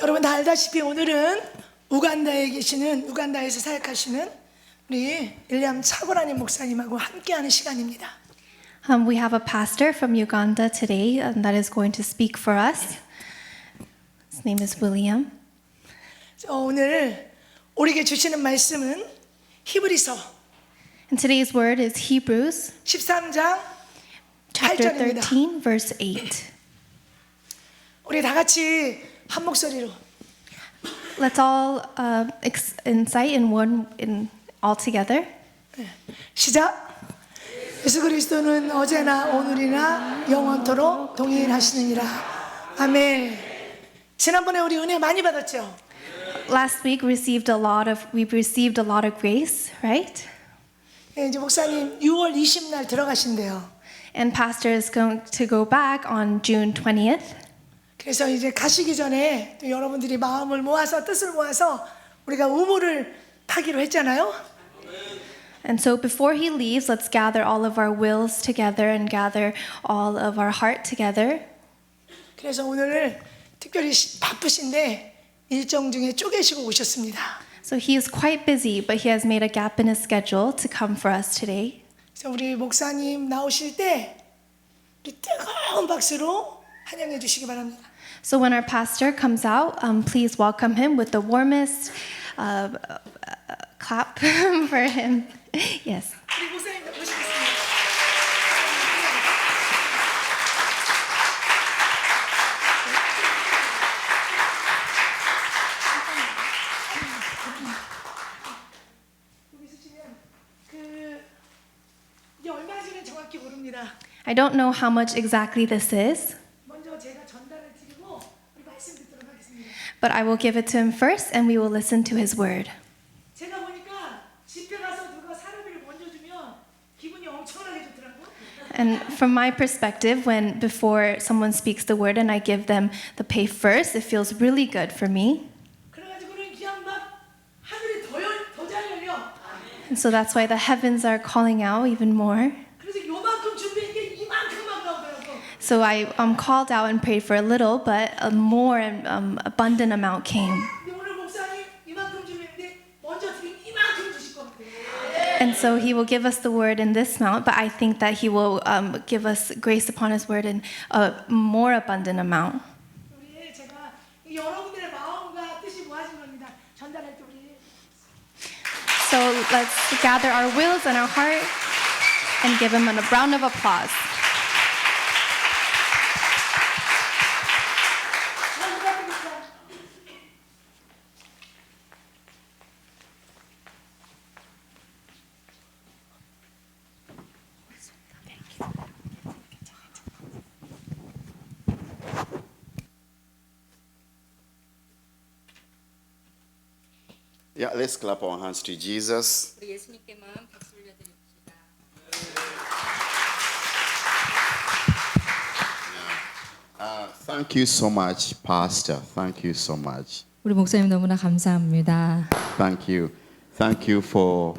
여러분 다 알다시피 오늘은 우간다에서 사역하시는 우리 일리암 차고라님 목사님하고 함께하는 시간입니다. We have a pastor from Uganda today that is going to speak for us. His name is William. 오늘 우리에게 주시는 말씀은 히브리서 And today's word is Hebrews 13장 chapter 8절입니다. 13, verse 8. 우리 다 같이 한 목소리로 Let's all incite all together. 시작. 예수 그리스도는 어제나 오늘이나 영원토록 동일하시느니라. 아멘. 지난번에 우리 은혜 많이 받았죠? Last week we received a lot of grace, right? 이제 목사님 6월 20날 들어가신대요. And pastor is going to go back on June 20th. 그래서 이제 가시기 전에 또 여러분들이 마음을 모아서 뜻을 모아서 우리가 우물을 파기로 했잖아요. And so before he leaves, let's gather all of our wills together and gather all of our heart together. 그래서 오늘 특별히 바쁘신데 일정 중에 쪼개시고 오셨습니다. So he is quite busy, but he has made a gap in his schedule to come for us today. 그래서 우리 목사님 나오실 때 우리 뜨거운 박수로 환영해 주시기 바랍니다. So when our pastor comes out, please welcome him with the warmest clap for him. Yes. 우리 목사님 모시겠습니다. 여기 있으시면 이게 얼마인지는 정확히 모릅니다. I don't know how much exactly this is, 먼저 제가 전달을 드리고 우리 말씀 듣도록 하겠습니다. but I will give it to him first and we will listen to his word. 제가 보니까 집회 가서 누가 사료비를 먼저 주면 기분이 엄청나게 좋더라고요. And from my perspective, when before someone speaks the word and I give them the pay first, it feels really good for me. 그래가지고는 그냥 막 하늘이 더 잘 열려. And so that's why the heavens are calling out even more. 그래서 요만큼 준비한 게 이만큼만 나오더라고. So I called out and prayed for a little, but a more abundant amount came. 근데 오늘 목사님 이만큼 준비했는데 먼저 드린 이만큼 주실 것 같아요. And so he will give us the word in this amount, but I think that he will give us grace upon his word in a more abundant amount. 우리 제가 여러분들의 마음과 뜻이 모아진 겁니다. 전달할 때 우리 So let's gather our wills and our heart and give him a round of applause. 부탁드립니다. Yeah, let's clap our hands to Jesus. 우리 예수님께만 박수 올려드립시다. Thank you so much, Pastor. Thank you so much. 우리 목사님 너무나 감사합니다. Thank you. Thank you for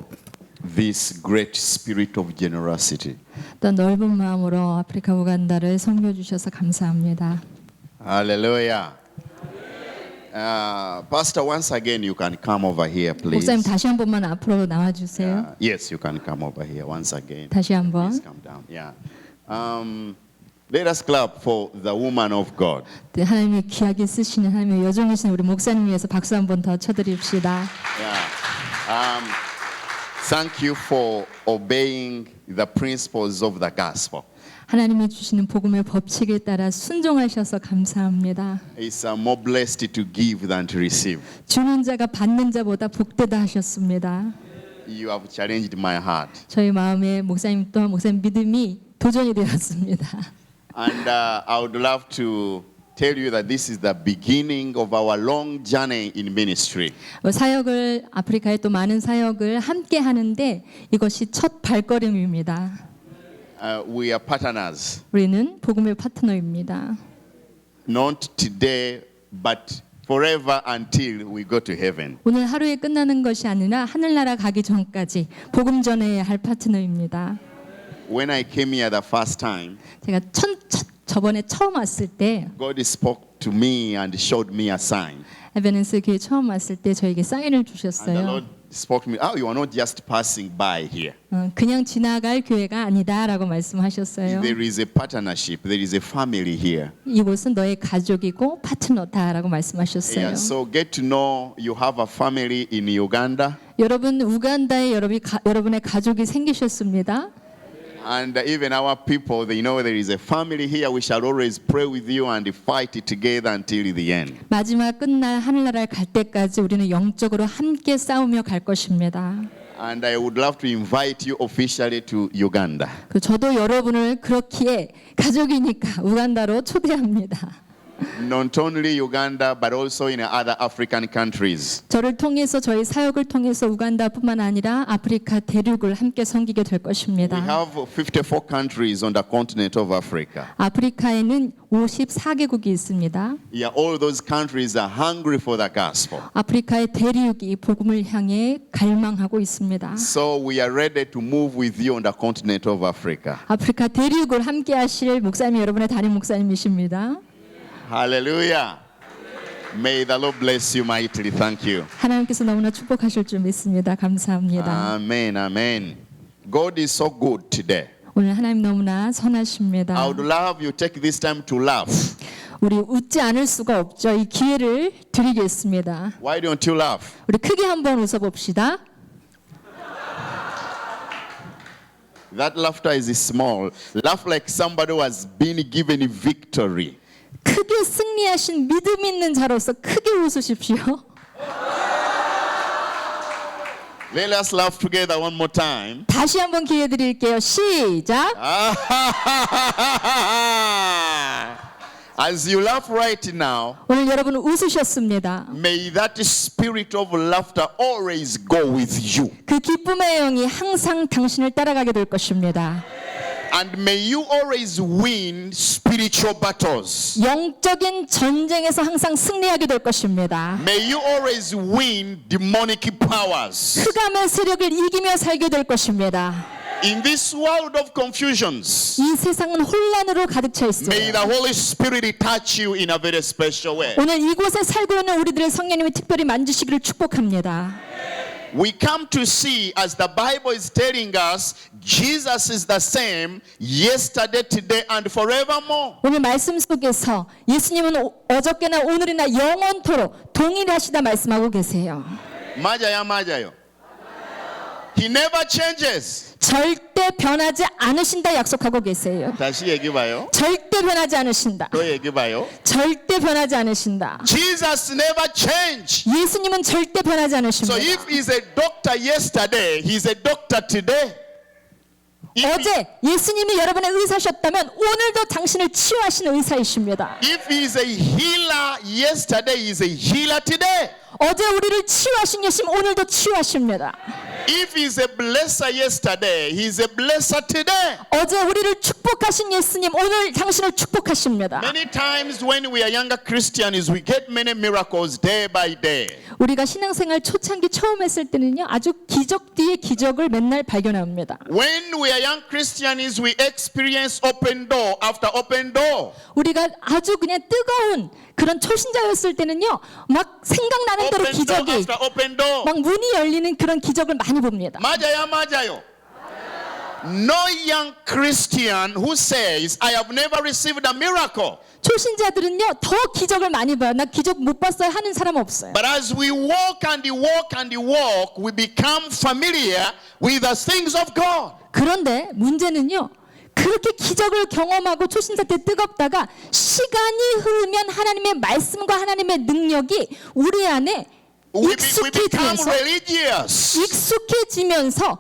this great spirit of generosity. 또 넓은 마음으로 아프리카 우간다를 섬겨 주셔서 감사합니다. Hallelujah. Pastor, once again, you can come over here, please. 목사님 다시 한 번만 앞으로 나와 주세요. Yes, you can come over here once again. 다시 한 번. Please come down. Yeah. Let us clap for the woman of God. 네, 하나님이 귀하게 쓰시는 하나님의 여종이신 우리 목사님 위해서 박수 한 번 더 쳐드립시다. Yeah. Thank you for obeying the principles of the gospel. 하나님이 주시는 복음의 법칙에 따라 순종하셔서 감사합니다. It's more blessed to give than to receive. 주는 자가 받는 자보다 복되다 하셨습니다. You have challenged my heart. 저희 마음에 목사님 또한 목사님 믿음이 도전이 되었습니다. And I would love to tell you that this is the beginning of our long journey in ministry. 사역을 아프리카에 또 많은 사역을 함께 하는데 이것이 첫 발걸음입니다. We are partners, 우리는 복음의 파트너입니다. not today, but forever until we go to heaven. 오늘 하루에 끝나는 것이 아니라 하늘나라 가기 전까지 복음 전해야 할 파트너입니다. When I came here the first time, 제가 저번에 처음 왔을 때 God spoke to me and showed me a sign. 에베네스 교회 처음 왔을 때 저에게 사인을 And the 주셨어요. Lord spoke to me, oh, you are not just passing by here. 그냥 지나갈 교회가 아니다라고 말씀하셨어요. There is a partnership. There is a family here. 이곳은 너의 가족이고 파트너다라고 말씀하셨어요. Yeah, so get to know you have a family in Uganda. 여러분 우간다에 여러분의 가족이 생기셨습니다. And even our people, they know there is a family here. We shall always pray with you and fight it together until the end. 마지막 끝날 하늘나라에 갈 때까지 우리는 영적으로 함께 싸우며 갈 것입니다. And I would love to invite you officially to Uganda. 저도 여러분을 그렇기에 가족이니까 우간다로 초대합니다. Not only Uganda, but also in other African countries. 저를 통해서 저희 사역을 통해서 우간다뿐만 아니라 아프리카 대륙을 함께 섬기게 될 We 것입니다. have 54 countries on the continent of Africa. 아프리카에는 54개국이 있습니다. Yeah, all those countries are hungry for the gospel. 아프리카의 대륙이 복음을 향해 갈망하고 있습니다. So we are ready to move with you on the continent of Africa. 아프리카 대륙을 함께 하실 목사님이 여러분의 담임 목사님이십니다. Hallelujah. May the Lord bless you mightily. Thank you. 하나님께서 너무나 축복하실 줄 믿습니다. 감사합니다. Amen. Amen. God is so good today. 오늘 하나님 너무나 선하십니다. I would love you take this time to laugh. 우리 웃지 않을 수가 없죠. 이 기회를 드리겠습니다. Why don't you laugh? 우리 크게 한번 웃어봅시다. That laughter is small. Laugh like somebody who has been given victory. 크게 승리하신 믿음 있는 자로서 크게 웃으십시오. Let us laugh together one more time. 다시 한번 기회 드릴게요. 시작. As you laugh right now, 오늘 여러분 웃으셨습니다. may that spirit of laughter always go with you. 그 기쁨의 영이 항상 당신을 따라가게 될 것입니다. And may you always win spiritual battles. 영적인 전쟁에서 항상 승리하게 될 것입니다. May you always win demonic powers. 흑암의 세력을 이기며 살게 될 것입니다. In this world of confusions, 이 세상은 혼란으로 가득 차 may 있어요. the Holy Spirit touch you in a very special way. 오늘 이곳에 살고 있는 우리들의 성령님이 특별히 만지시기를 축복합니다. We come to see, as the Bible is telling us, Jesus is the same yesterday, today, and forevermore. 오늘 말씀 속에서 예수님은 어저께나 오늘이나 영원토록 동일하시다 말씀하고 계세요. 맞아요, 맞아요. He never changes. 절대 변하지 않으신다 약속하고 계세요. 다시 얘기해봐요. 절대 변하지 않으신다. 또 얘기해봐요. 절대 변하지 않으신다. Jesus never changed. 예수님은 절대 변하지 So 않으십니다. if he's a doctor yesterday, he's a doctor today. 어제 예수님이 여러분의 의사셨다면 오늘도 당신을 치유하시는 의사이십니다. If he's a healer yesterday, he's a healer today. 어제 우리를 치유하신 예수님 오늘도 치유하십니다. If he's a blesser yesterday, he's a blesser today. 어제 우리를 축복하신 예수님 오늘 당신을 축복하십니다. Many times when we are younger Christians, we get many miracles day by day. 우리가 신앙생활 초창기 처음 했을 때는요 아주 기적 뒤에 기적을 맨날 발견합니다. When we are young Christians, we experience open door after open door. 우리가 아주 그냥 뜨거운 그런 초신자였을 때는요 막 생각나는 대로 Open door 기적이 after open door. 막 문이 열리는 그런 기적을 많이 봅니다. 맞아요, 맞아요. No young Christian who says, I have never received a miracle. 초신자들은요 더 기적을 많이 봐요. 나 기적 못 봤어요 하는 사람 없어요. But as we walk and walk and walk, we become familiar with the things of God. 그런데 문제는요 그렇게 기적을 경험하고 초신자 때 뜨겁다가 시간이 흐르면 하나님의 말씀과 하나님의 능력이 우리 안에 We become 익숙해지면서 익숙해지면서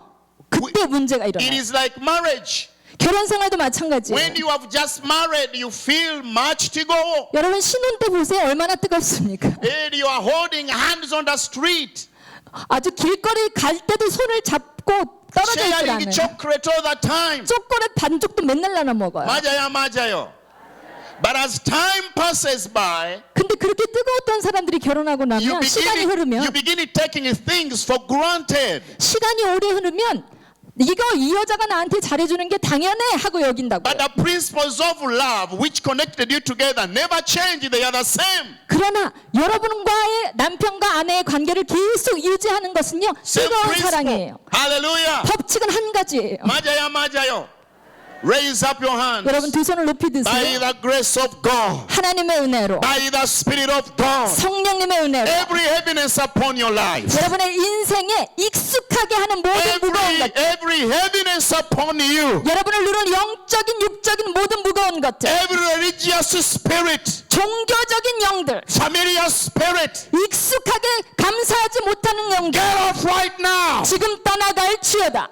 그때 문제가 It 일어나요. is like marriage. 결혼 생활도 마찬가지예요. When you have just married, you feel much to go. 여러분 신혼 때 보세요. 얼마나 뜨겁습니까? And you are holding hands on the street, 아주 길거리 갈 때도 손을 잡고 떨어져 있질 sharing 않아요. chocolate all the time. 초콜릿 반죽도 맨날 나눠 먹어요. 맞아요, 맞아요. But as time passes by, 근데 그렇게 뜨거웠던 사람들이 결혼하고 you 나면 시간이 begin 흐르면 taking things for granted. 시간이 오래 흐르면 이거 이 여자가 나한테 잘해주는 게 당연해 하고 여긴다고요. But the principles of love which connected you together never change. They are the same. 그러나 여러분과의 남편과 아내의 관계를 계속 유지하는 것은요, Same 뜨거운 principle. 사랑이에요. Hallelujah. 법칙은 한 가지예요. 맞아요, 맞아요. Raise up your hands. 여러분 두 손을 높이 By 드세요. the grace of God. 하나님의 은혜로, By the Spirit of God. 성령님의 은혜로 Every heaviness upon your life. 여러분의 인생에 익숙하게 하는 모든 무거운 것, Every heaviness upon you. 여러분을 누르는 영적인 육적인 모든 무거운 것들, Every religious spirit. 종교적인 영들, Familiar spirit. 익숙하게 감사하지 못하는 영들, Get off right now. 지금 떠나갈지어다.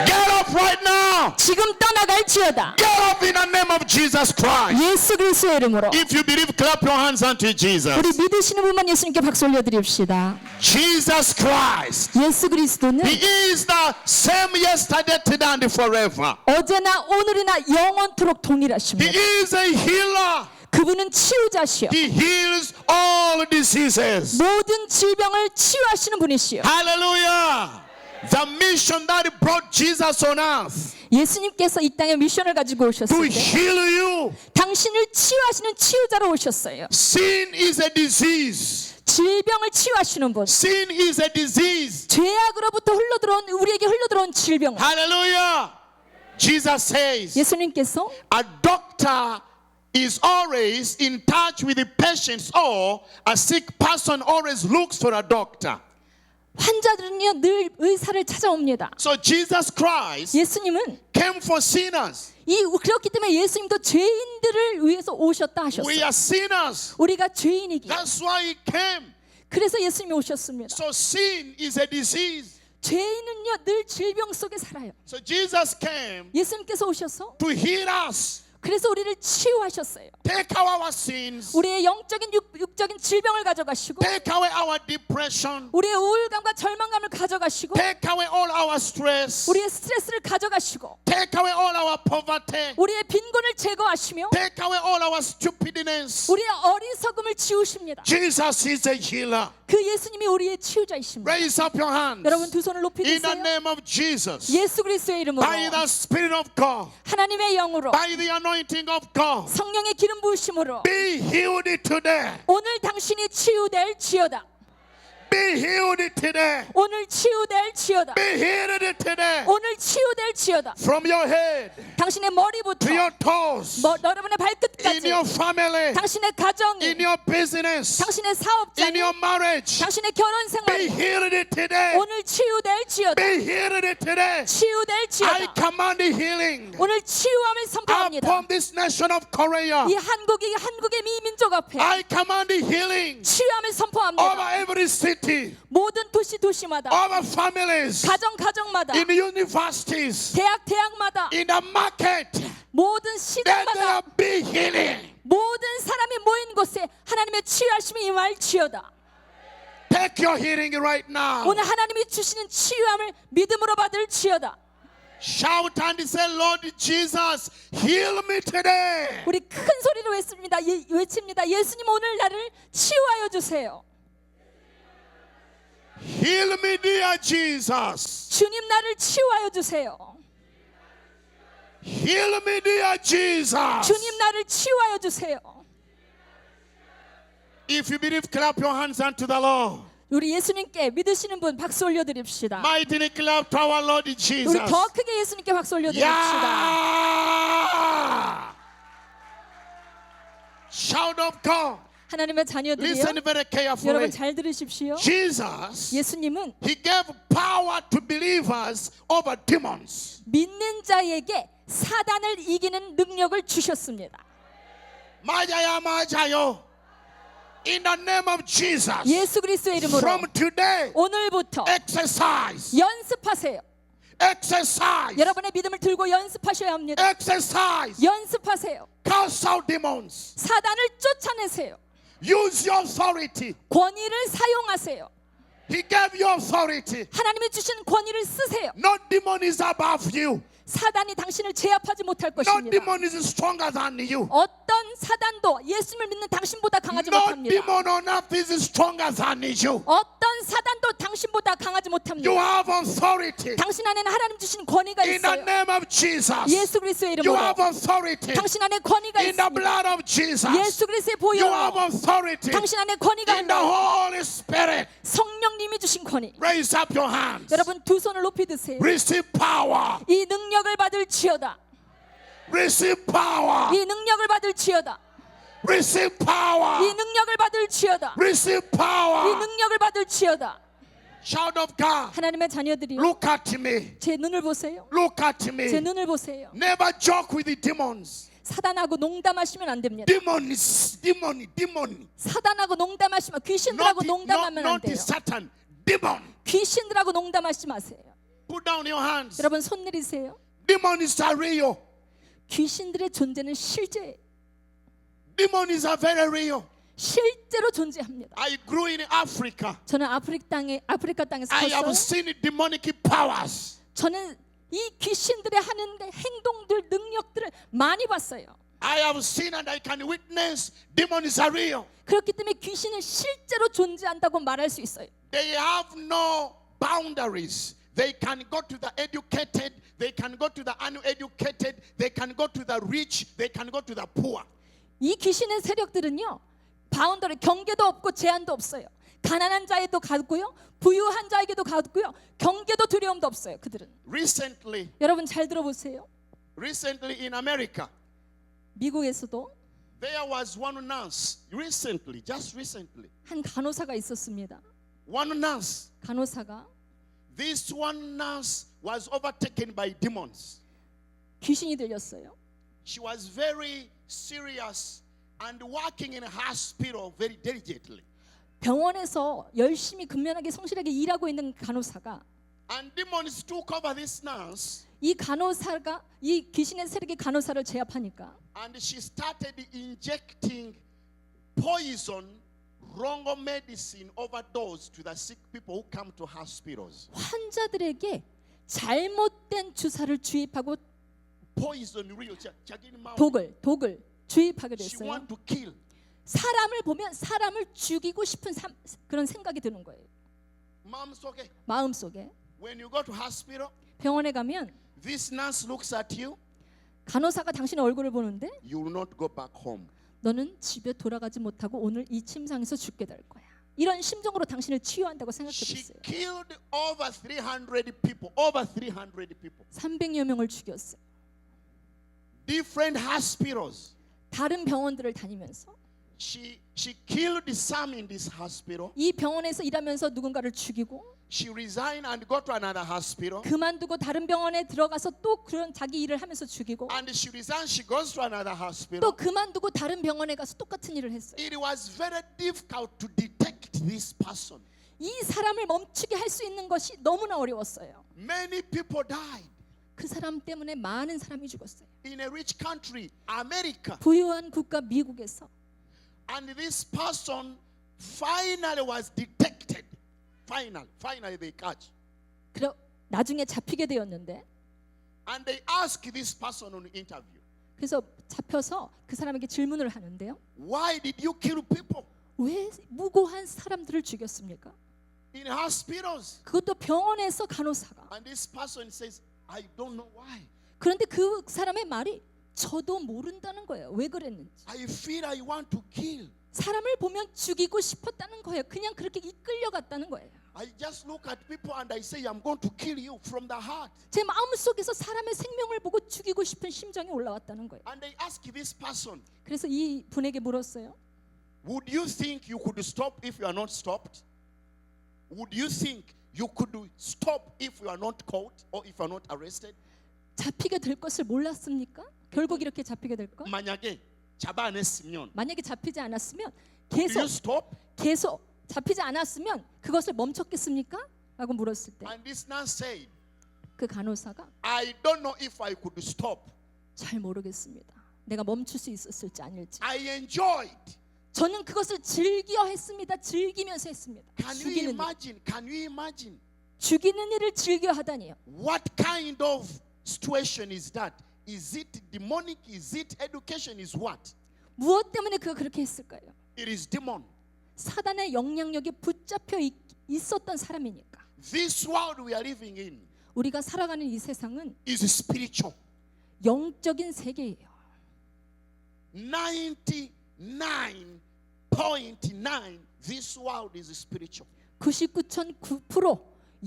Get off right now. 지금 떠나갈지어다. Get up in the name of Jesus Christ. 예수 그리스도의 이름으로 If you believe, clap your hands unto Jesus. 우리 믿으시는 분만 예수님께 박수 올려드립시다. Jesus Christ. 예수 그리스도는 He is the same yesterday, today, and forever. 어제나 오늘이나 영원토록 He 동일하십니다. is a healer. 그분은 치유자시여 He heals all diseases. 모든 질병을 치유하시는 분이시여. Hallelujah. The mission that brought Jesus on earth 예수님께서 이 땅에 미션을 가지고 to 오셨을 때 heal you. 당신을 치유하시는 치유자로 오셨어요. Sin is a disease. 질병을 치유하시는 분, Sin is a disease. 죄악으로부터 흘러들어온 우리에게 흘러들어온 질병. Hallelujah. Jesus says 예수님께서 a doctor is always in touch with the patients, or a sick person always looks for a doctor. 환자들은요 늘 의사를 찾아옵니다. So Jesus Christ 예수님은 came for sinners. 그렇기 때문에 예수님도 죄인들을 위해서 오셨다 We 하셨어요. are sinners. 우리가 죄인이기에. That's why he came. 그래서 예수님이 오셨습니다. So sin is a disease. 죄인은요 늘 질병 속에 살아요. So Jesus came 예수님께서 오셔서 to heal us, 그래서 우리를 치유하셨어요. take our sins, 우리의 영적인 육적인 질병을 가져가시고 take away our depression, 우리의 우울감과 절망감을 가져가시고 take away all our stress, 우리의 스트레스를 가져가시고 take away all our poverty, 우리의 빈곤을 제거하시며 take away all our stupidness. 우리의 어리석음을 지우십니다. Jesus is a healer. 그 예수님이 우리의 치유자이십니다. Raise up your hands. 여러분 두 손을 높이 In the 드세요. name of Jesus. 예수 그리스도의 이름으로 By the Spirit of God. 하나님의 영으로 By the anointing of God. 성령의 기름 부으심으로 Be healed today. 오늘 당신이 치유될지어다. Be healed today. 오늘 치유될지어다. Be healed today. 오늘 치유될지어다. From your head 당신의 머리부터 to your toes. 여러분의 In 발끝까지 your family. 당신의 가정이 In your business. 당신의 In 사업장이 your marriage. 당신의 결혼 Be 생활이 healed today. 오늘 치유될지어다. Be healed today. I 치유될지어다. command healing 오늘 치유함을 선포합니다. upon this nation of Korea. 이 한국의 미민족 앞에 I command healing 치유함을 over 선포합니다. every city, 모든 도시마다 over families, 가정마다 in universities, 대학마다 in the market. 모든 That there 시대마다 be healing. 모든 사람이 모인 곳에 하나님의 치유하심이 임할지어다. Take your healing right now. 오늘 하나님이 주시는 치유함을 믿음으로 받을지어다. Shout and say, Lord Jesus, heal me today. 우리 큰 소리로 외칩니다. 예수님 오늘 나를 치유하여 주세요. Heal me, dear Jesus. 주님 나를 치유하여 주세요. Heal me, dear Jesus. 주님 나를 치유하여 주세요. If you believe, clap your hands unto the Lord. 우리 예수님께 믿으시는 분 박수 올려드립시다. Mightily clap to our Lord Jesus. 우리 더 크게 예수님께 박수 올려드립시다. Yeah! Shout of God. 하나님의 자녀들이요. Listen very carefully. 여러분 잘 들으십시오. Jesus, 예수님은 He gave power to believers over demons. 믿는 자에게 사단을 이기는 능력을 주셨습니다. 맞아요, 맞아요. In the name of Jesus. 예수 그리스도의 이름으로 From today, 오늘부터 exercise. 연습하세요. Exercise. 여러분의 믿음을 들고 연습하셔야 합니다. Exercise. 연습하세요. Cast out demons. 사단을 쫓아내세요. Use your authority. 권위를 사용하세요. He gave you authority. 하나님이 주신 권위를 쓰세요. No demon is above you. 사단이 당신을 제압하지 못할 No 것입니다. demon is stronger than you. 어떤 사단도 예수님을 믿는 당신보다 강하지 No 못합니다. demon on earth is stronger than you. 어떤 어떤 사단도 당신보다 강하지 You 못합니다. have authority. 당신 안에는 하나님 주신 권위가 In the 있어요. name of Jesus. 예수 그리스도의 You 이름으로 have authority. 당신 안에 권위가 In the 있습니다. blood of Jesus. 예수 그리스도의 You have 보혈로 authority. 당신 안에 권위가 In the 있나요? Holy Spirit. 성령님이 주신 권위. Raise up your hands. 여러분 두 손을 높이 드세요. Receive power. 이 능력을 받을지어다. Receive power. 이 능력을 받을지어다. Receive 이 power. 능력을 받을지어다. Receive 이 power. 능력을 받을지어다. Child of God. 하나님의 자녀들이요, Look at me. 제 눈을 보세요. Look at 제 me. 눈을 보세요. Never joke with the demons. 사단하고 농담하시면 안 됩니다. Demon. 사단하고 농담하시면, 귀신들하고 농담하면 안 Not 돼요. Satan. Demon. 귀신들하고 농담하지 마세요. Put down your hands. 여러분 손 내리세요. Demons are real. 귀신들의 존재는 실제, Demons are very real. 실제로 존재합니다. I grew in Africa. 저는 아프리카 땅에서 I have 컸어요. seen demonic powers. 저는 이 귀신들의 하는 행동들, 능력들을 많이 봤어요. I have seen and I can witness demons are real. 그렇기 때문에 귀신은 실제로 존재한다고 말할 수 있어요. They have no boundaries. They can go to the educated, they can go to the uneducated, they can go to the rich, they can go to the poor. 이 귀신의 세력들은요, 바운더리, 경계도 없고 제한도 없어요. 가난한 자에도 가고요, 부유한 자에게도 가고요, 경계도 두려움도 없어요. 그들은. Recently 여러분 잘 들어보세요. in America, 미국에서도 there was one nurse just recently. 한 간호사가 있었습니다. One nurse. 간호사가 This one nurse was overtaken by demons. 귀신이 들렸어요. She was very serious and working in a hospital very diligently. 병원에서 열심히 근면하게 성실하게 일하고 있는 간호사가, And demons took over this nurse 이 간호사가, 이 귀신의 세력이 간호사를 제압하니까 and she started injecting poison, wrong medicine, overdose to the sick people who come to hospitals. 환자들에게 잘못된 주사를 주입하고 Poison real. 자기는 마음. 독을 주입하게 She 됐어요. want to kill. 사람을 보면 사람을 죽이고 싶은 그런 생각이 드는 거예요. 마음속에. 마음속에. When you go to hospital, 병원에 가면 this nurse looks at you. 간호사가 당신의 얼굴을 보는데 You will not go back home. 너는 집에 돌아가지 못하고 오늘 이 침상에서 죽게 될 거야. 이런 심정으로 당신을 치유한다고 She 생각했어요. killed over 300 people. Over 300 people. 300여 명을 죽였어요. Different hospitals. 다른 병원들을 다니면서 She killed some in this hospital. 이 병원에서 일하면서 누군가를 죽이고 She resigned and got to another hospital. 그만두고 다른 병원에 들어가서 또 그런 자기 일을 하면서 죽이고 And she resigned, she goes to another 또 hospital. 그만두고 다른 병원에 가서 똑같은 일을 했어요. It was very difficult to detect this person. 이 사람을 멈추게 할 수 있는 것이 너무나 어려웠어요. Many people died. 그 사람 때문에 많은 사람이 죽었어요. In a rich country, America. 부유한 국가 미국에서. And this person finally was detected. Finally they catch. 그러 나중에 잡히게 되었는데, And they ask this person on interview, 그래서 잡혀서 그 사람에게 질문을 하는데요. why did you kill people 왜 무고한 사람들을 죽였습니까? in hospitals? 그것도 병원에서 간호사가. And this person says, I don't know why. 그런데 그 사람의 말이 저도 모른다는 거예요. 왜 그랬는지. I feel I want to kill. 사람을 보면 죽이고 싶었다는 거예요. 그냥 그렇게 이끌려갔다는 거예요. I just look at people and I say, I'm going to kill you from the heart. 제 마음속에서 사람의 생명을 보고 죽이고 싶은 심정이 올라왔다는 거예요. And they ask this person, 그래서 이 분에게 물었어요. would you think you could stop if you are not stopped? Would you think you could stop if you are not caught or if you are not arrested? 잡히게 될 것을 몰랐습니까? 결국 이렇게 잡히게 될 것? 만약에 잡아냈으면 만약에 잡히지 않았으면 Will you stop? 계속 잡히지 않았으면 그것을 멈췄겠습니까? 라고 물었을 때 And this nurse said, 그 간호사가 I don't know if I could stop. 잘 모르겠습니다. 내가 멈출 수 있었을지 아닐지. I enjoyed. 저는 그것을 즐겨 했습니다. 즐기면서 했습니다. Can you 죽이는 일. imagine? Can you imagine? 죽이는 일을 즐겨 하다니요. What kind of situation is that? Is it demonic? Is it education? Is what? 무엇 때문에 그가 그렇게 했을까요? It is demon. 사단의 영향력에 붙잡혀 있었던 사람이니까. This world we are living in 우리가 살아가는 이 세상은 is spiritual. 영적인 세계예요. 99.9 this world is spiritual. 99.9%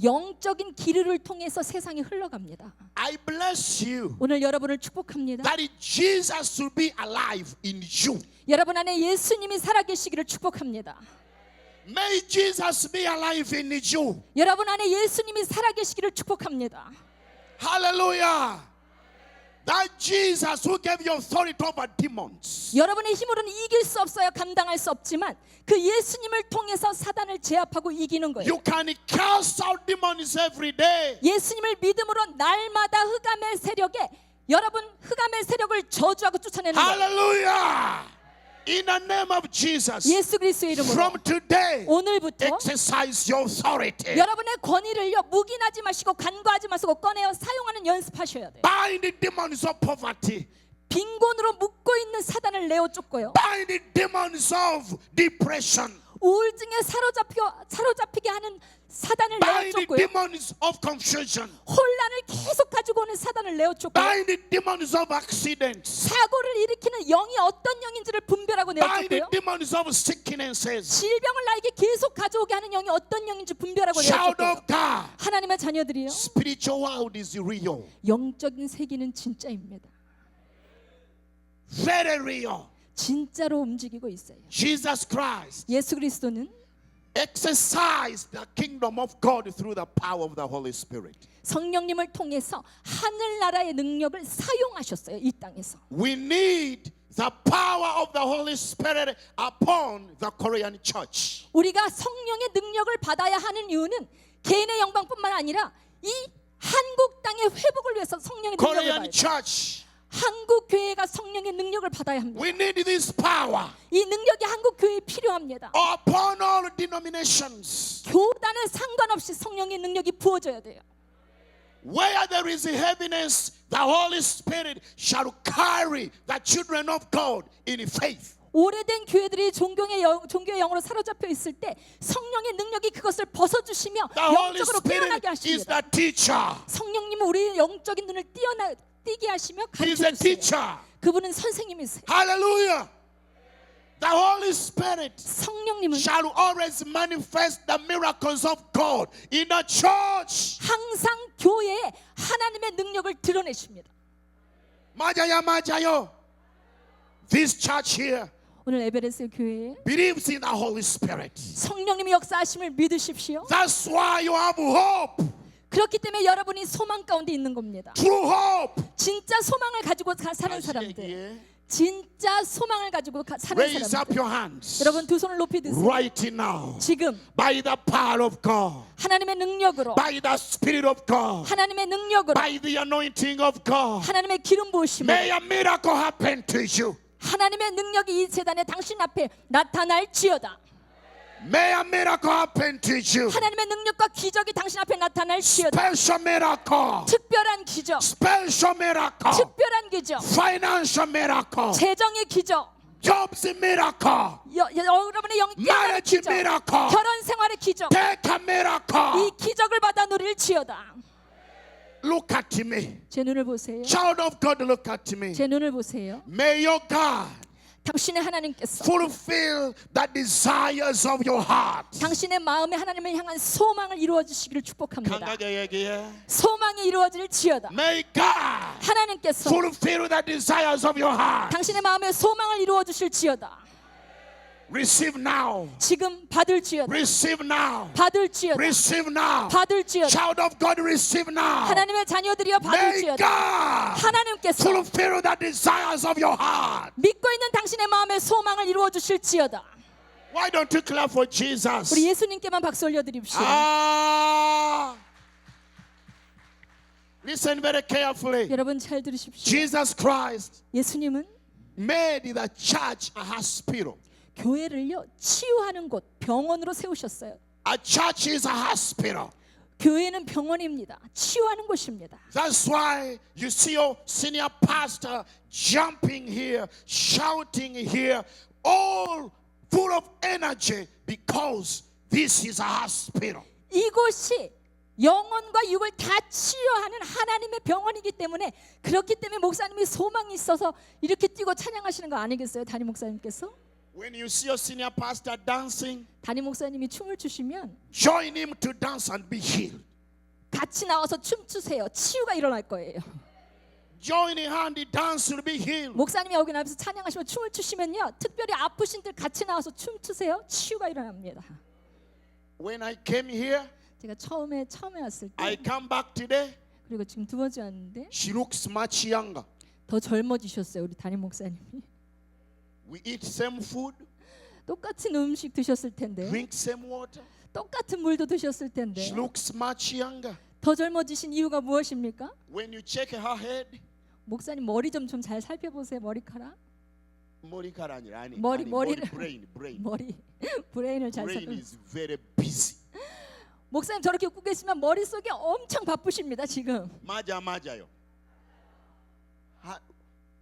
영적인 기류를 통해서 세상이 흘러갑니다. I bless you 오늘 여러분을 축복합니다. that Jesus will be alive in you. 여러분 안에 예수님이 살아계시기를 축복합니다. May Jesus be alive in you. 여러분 안에 예수님이 살아계시기를 축복합니다. Hallelujah. That Jesus who gave you authority over demons. 여러분의 힘으로는 이길 수 없어요. 감당할 수 없지만 그 예수님을 통해서 사단을 제압하고 이기는 거예요. You can cast out demons every day. 예수님을 믿음으로 날마다 흑암의 세력에 여러분 흑암의 세력을 저주하고 쫓아내는 거예요. Hallelujah. In the name of Jesus. 예수 그리스도의 이름으로 From today, 오늘부터 exercise your authority. 여러분의 권위를요 묵인하지 마시고 간과하지 마시고 꺼내어 사용하는 연습하셔야 돼요. Bind the demons of poverty. 빈곤으로 묶고 있는 사단을 내어 쫓고요. Bind the demons of depression. 우울증에 사로잡히게 하는 사단을 내어 Bind the 쫓고요. demons of confusion. 혼란을 계속 가지고 오는 사단을 내어 쫓고요. Bind the demons of accidents. 사고를 일으키는 영이 어떤 영인지를 분별하고 내어 Bind the 쫓고요. demons of sicknesses. 질병을 나에게 계속 가져오게 하는 영이 어떤 영인지 분별하고 내어 Child 쫓고요. of God. 하나님의 자녀들이요. Spiritual world is real. 영적인 세계는 진짜입니다. Very real. 진짜로 움직이고 있어요. Jesus Christ 예수 그리스도는 exercised the kingdom of God through the power of the Holy Spirit. 성령님을 통해서 하늘나라의 능력을 사용하셨어요. 이 땅에서. We need the power of the Holy Spirit upon the Korean church. 우리가 성령의 능력을 받아야 하는 이유는 개인의 영광뿐만 아니라 이 한국 땅의 회복을 위해서 성령의 능력을 받아야 Korean 돼요. church, 한국 교회가 성령의 능력을 받아야 합니다. we need this power 이 능력이 한국 교회에 필요합니다. upon all denominations. 교단에 상관없이 성령의 능력이 부어져야 돼요. Where there is heaviness, the Holy Spirit shall carry the children of God in faith. 오래된 교회들이 종교의 영으로 사로잡혀 있을 때 성령의 능력이 그것을 벗어주시며 The Holy 영적으로 깨어나게 Spirit is 하십니다. the teacher. 성령님은 우리의 영적인 눈을 띄게 하시며 He is a 가르쳐주세요. teacher. 그분은 선생님이세요. Hallelujah. The Holy Spirit 성령님은 shall always manifest the miracles of God in the church. 항상 교회에 하나님의 능력을 드러내십니다. 맞아요. This church here 오늘 에베레스 교회에 believes in the Holy Spirit. 성령님의 역사하심을 믿으십시오. That's why you have hope. 그렇기 때문에 여러분이 소망 가운데 있는 겁니다. True hope. 진짜 소망을 가지고 사는 사람들, 진짜 소망을 가지고 사는 Raise up 사람들. your hands 여러분 두 손을 높이 드세요. right now. 지금 By the power of God. 하나님의 능력으로, By the Spirit of God. 하나님의 능력으로, By the anointing of God. 하나님의 기름 부으심으로 May a miracle happen to you. 하나님의 능력이 이 세단에 당신 앞에 나타날지어다. May a miracle happen to you. 하나님의 능력과 기적이 당신 앞에 나타날지어다. Special miracle. 특별한 기적, Special miracle. 특별한 기적, Financial miracle. 재정의 기적, Jobs miracle. 여러분의 영이 깨어나는 Marriage 기적, miracle. 결혼 생활의 기적, Take a miracle. 이 기적을 받아 누릴지어다. Look at me. 제 눈을 보세요. Child of God, look at me. 제 눈을 보세요. May your God 당신의 하나님께서 fulfill the desires of your heart. 당신의 마음에 하나님을 향한 소망을 이루어 주시기를 축복합니다. 강하게 얘기해. 소망이 이루어질지어다. May God 하나님께서 fulfill the desires of your heart. 당신의 마음에 소망을 이루어 주실지어다. Receive now. 지금 받을지어다. Receive now. 받을지어다. Receive now. 받을지어다. Child of God, receive now. 하나님의 자녀들이여 May 받을지어다. God 하나님께서 fulfill the desires of your heart. 믿고 있는 당신의 마음에 소망을 이루어 주실지어다. Why don't you clap for Jesus? 우리 예수님께만 박수 올려드립시다. Listen very carefully. 여러분 잘 들으십시오. Jesus Christ 예수님은 made the church a hospital. 교회를요 치유하는 곳, 병원으로 세우셨어요. A church is a hospital. 교회는 병원입니다. 치유하는 곳입니다. That's why you see your senior pastor jumping here, shouting here, all full of energy because This is a hospital. 이곳이 영혼과 육을 다 치유하는 하나님의 병원이기 때문에, 그렇기 때문에 목사님이 소망이 있어서 이렇게 뛰고 찬양하시는 거 아니겠어요? 담임 목사님께서 When you see your senior pastor dancing, 담임 목사님이 춤을 추시면 join him to dance and be healed. 같이 나와서 춤추세요. 치유가 일어날 거예요. Join in hand, the dance will be healed. 목사님이 여기 나와서 찬양하시면 춤을 추시면요, 특별히 아프신 들 같이 나와서 춤추세요. 치유가 일어납니다. When I came here, 제가 처음에 왔을 I 때, come back today, 그리고 지금 두 번째 왔는데 she looks much younger. 더 젊어지셨어요. 우리 담임 목사님이. We eat same food, 똑같은 음식 드셨을 텐데, drink same water. 똑같은 물도 드셨을 텐데, She looks much younger. 더 젊어지신 이유가 무엇입니까? When you check her head, 목사님 머리 좀 잘 살펴보세요. 머리카락, 머리카락 아니라 아니, 머리, 아니, 머리를 brain. 머리 브레인을 잘 Brain 살펴. is very busy. 목사님 저렇게 웃고 계시면 머릿속에 엄청 바쁘십니다 지금. 맞아요.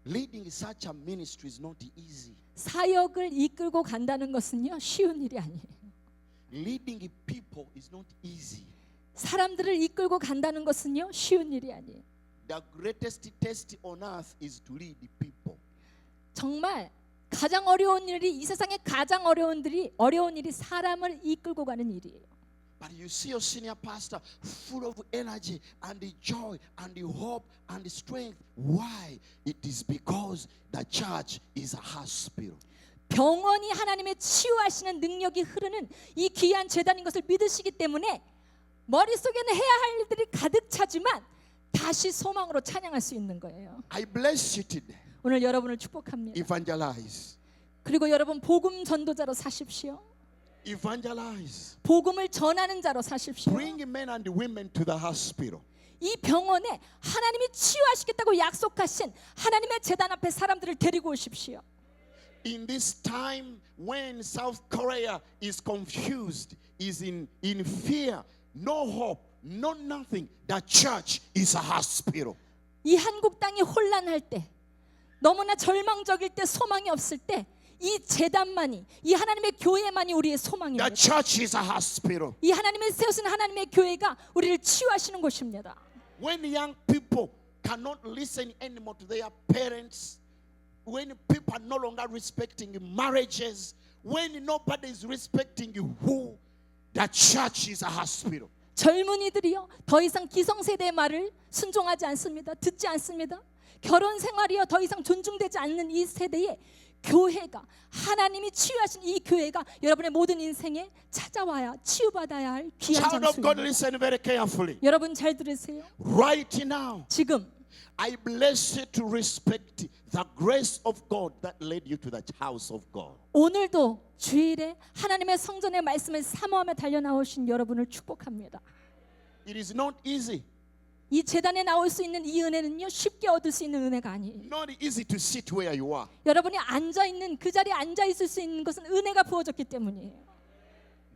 Leading such a ministry is not easy. 사역을 이끌고 간다는 것은요, 쉬운 일이 아니에요. Leading people is not easy. 사람들을 이끌고 간다는 것은요, 쉬운 일이 아니에요. The greatest test on earth is to lead people. 정말 가장 어려운 일이, 이 세상에 가장 어려운 일이 사람을 이끌고 가는 일이에요. But you see your senior pastor full of energy and the joy and the hope and the strength. Why? It is because the church is a hospital. 병원이 하나님의 치유하시는 능력이 흐르는 이 귀한 재단인 것을 믿으시기 때문에 머릿속에는 해야 할 일들이 가득 차지만 다시 소망으로 찬양할 수 있는 거예요. I bless you today. 오늘 여러분을 축복합니다. Evangelize. 그리고 여러분 복음 전도자로 사십시오. Evangelize. 복음을 전하는 자로 사십시오. Bring men and women to the hospital. 이 병원에 하나님이 치유하시겠다고 약속하신 하나님의 재단 앞에 사람들을 데리고 오십시오. In this time when South Korea is confused, is in fear, no hope, no nothing, the church is a hospital. 이 한국 땅이 혼란할 때, 너무나 절망적일 때, 소망이 없을 때, 이 재단만이, 이 하나님의 교회만이 우리의 The 소망입니다. church is a hospital. 이 하나님의 세우신 하나님의 교회가 우리를 치유하시는 곳입니다. When young people cannot listen anymore to their parents, when people are no longer respecting marriages, when nobody is respecting who, the church is a hospital. 젊은이들이요, 더 이상 기성세대의 말을 순종하지 않습니다. 듣지 않습니다. 결혼 생활이요, 더 이상 존중되지 않는 이 세대에 교회가, 하나님이 치유하신 이 교회가 여러분의 모든 인생에 찾아와야 치유받아야 할 귀한 Child of God, 장소입니다. listen very carefully. 여러분 잘 들으세요. Right now, 지금 I bless you to respect the grace of God that led you to the house of God. 오늘도 주일에 하나님의 성전의 말씀을 사모하며 달려나오신 여러분을 축복합니다. It is not easy. 이 재단에 나올 수 있는 이 은혜는요, 쉽게 얻을 수 있는 은혜가 아니에요. Not easy to sit where you are. 여러분이 앉아 있는 그 자리에 앉아 있을 수 있는 것은 은혜가 부어졌기 때문이에요.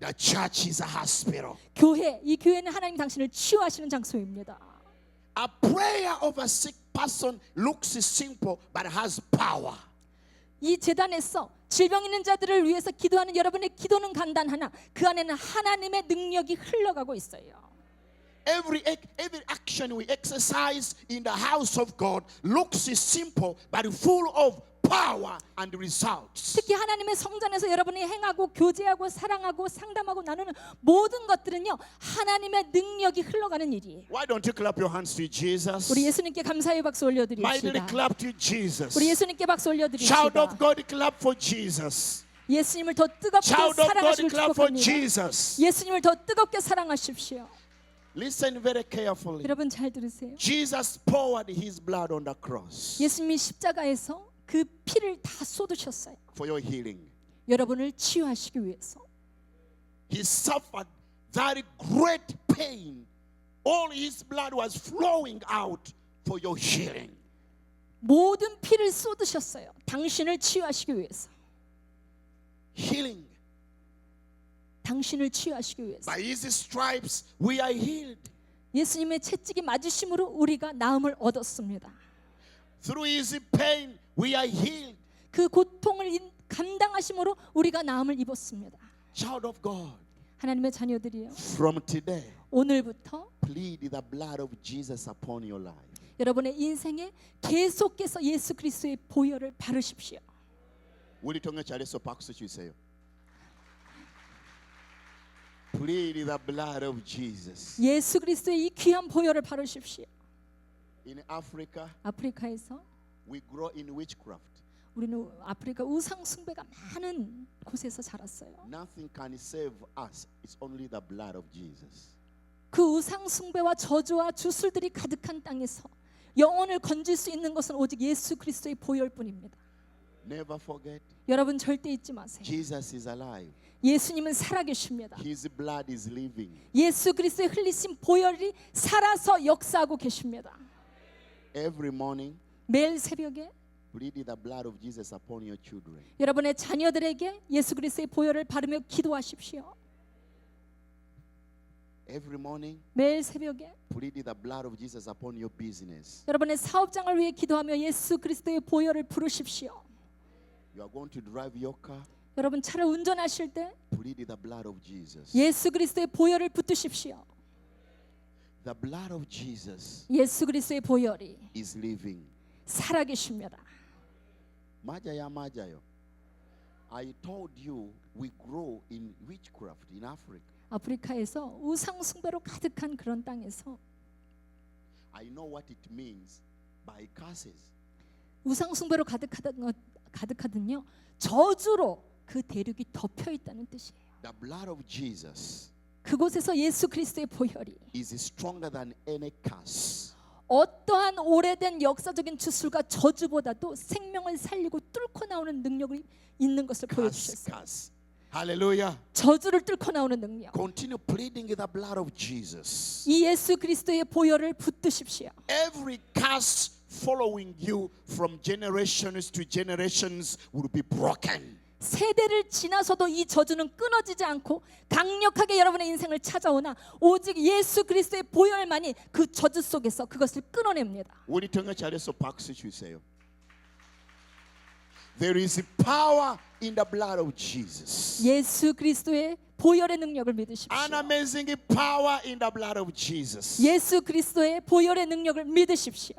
The church is a hospital. 교회, 이 교회는 하나님 당신을 치유하시는 장소입니다. A prayer of a sick person looks simple but has power. 이 재단에서 질병 있는 자들을 위해서 기도하는 여러분의 기도는 간단하나 그 안에는 하나님의 능력이 흘러가고 있어요. Every action we exercise in the house of God looks simple but full of power and results. 특히 하나님의 성전에서 여러분이 행하고 교제하고 사랑하고 상담하고 나누는 모든 것들은요, 하나님의 능력이 흘러가는 일이에요. Why don't you clap your hands to Jesus? 우리 예수님께 감사의 박수 Mightily 올려드립시다. clap to Jesus. 우리 예수님께 박수 Child 올려드립시다. of God, clap for Jesus. 예수님을 더 뜨겁게 Child of God, 사랑하시길 clap for 축복합니다. Jesus. 예수님을 더 뜨겁게 사랑하십시오. Listen very carefully. 여러분 잘 들으세요. Jesus poured his blood on the cross 예수님이 십자가에서 그 피를 다 쏟으셨어요. for your healing. 여러분을 치유하시기 위해서. He suffered very great pain. All his blood was flowing out for your healing. 모든 피를 쏟으셨어요. 당신을 치유하시기 위해서. Healing. 당신을 치유하시기 위해서. By his stripes we are healed. 예수님의 채찍이 맞으심으로 우리가 나음을 얻었습니다. Through his pain we are healed. 그 고통을 감당하심으로 우리가 나음을 입었습니다. Child of God, 하나님의 자녀들이요, from today, 오늘부터 plead the blood of Jesus upon your life. 여러분의 인생에 계속해서 예수 그리스도의 보혈을 바르십시오. 우리 통해 잘해서 박수 주세요. Plead the blood of Jesus. 예수 그리스도의 이 귀한 보혈을 바르십시오. In Africa, 아프리카에서 we grow in witchcraft. 우리는 아프리카 우상 숭배가 많은 곳에서 자랐어요. Nothing can save us. It's only the blood of Jesus. 그 우상 숭배와 저주와 주술들이 가득한 땅에서 영혼을 건질 수 있는 것은 오직 예수 그리스도의 보혈뿐입니다. Never forget, 여러분 절대 잊지 마세요. Jesus is alive. 예수님은 살아계십니다. His blood is living. 예수 그리스도의 흘리신 보혈이 살아서 역사하고 계십니다. Every morning, 매일 새벽에 plead the blood of Jesus upon your children. 여러분의 자녀들에게 예수 그리스도의 보혈을 바르며 기도하십시오. Every morning, 매일 새벽에 plead the blood of Jesus upon your business. 여러분의 사업장을 위해 기도하며 예수 그리스도의 보혈을 부르십시오. You are going to drive your car, 여러분 차를 운전하실 때 plead the blood of Jesus. 예수 그리스도의 보혈을 붙드십시오. The blood of Jesus 예수 그리스도의 보혈이 is living. 살아계십니다. 맞아요. I told you we grow in witchcraft in Africa. 아프리카에서 우상 숭배로 가득한 그런 땅에서 I know what it means by curses. 우상 숭배로 가득하든요 저주로 그 대륙이 덮여 있다는 뜻이에요. The blood of Jesus 그곳에서 예수 그리스도의 보혈이 is stronger than any curse. 어떠한 오래된 역사적인 주술과 저주보다도 생명을 살리고 뚫고 나오는 능력이 있는 것을 보여주셨어요. Curse. Hallelujah. 저주를 뚫고 나오는 능력. Continue pleading the blood of Jesus. 이 예수 그리스도의 보혈을 붙드십시오. Every curse following you from generations to generations will be broken. 세대를 지나서도 이 저주는 끊어지지 않고 강력하게 여러분의 인생을 찾아오나 오직 예수 그리스도의 보혈만이 그 저주 속에서 그것을 끊어냅니다. 우리 통해 잘해서 박수 주세요. There is power in the blood of Jesus. 예수 그리스도의 보혈의 능력을 믿으십시오. An amazing power in the blood of Jesus. 예수 그리스도의 보혈의 능력을 믿으십시오.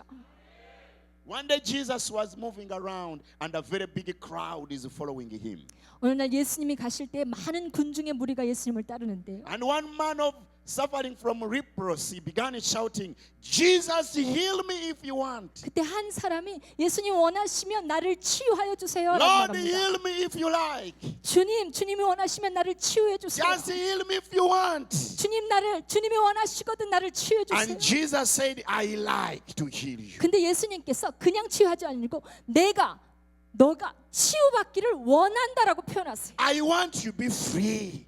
One day Jesus was moving around and a very big crowd is following him. 어느 날 예수님이 가실 때 많은 군중의 무리가 예수님을 따르는데요. And one man of suffering from leprosy began shouting, Jesus, heal me if you want. 그때 한 사람이 예수님 원하시면 나를 치유하여 주세요. 라고 Lord, 말합니다. heal me if you like. 주님이 원하시면 나를 치유해 주세요. Just heal me if you want. 주님이 원하시거든 나를 치유해 주세요. And Jesus said, I like to heal you. 근데 예수님께서 그냥 치유하지 않고 너가 치유받기를 원한다라고 표현하세요. I want you to be free.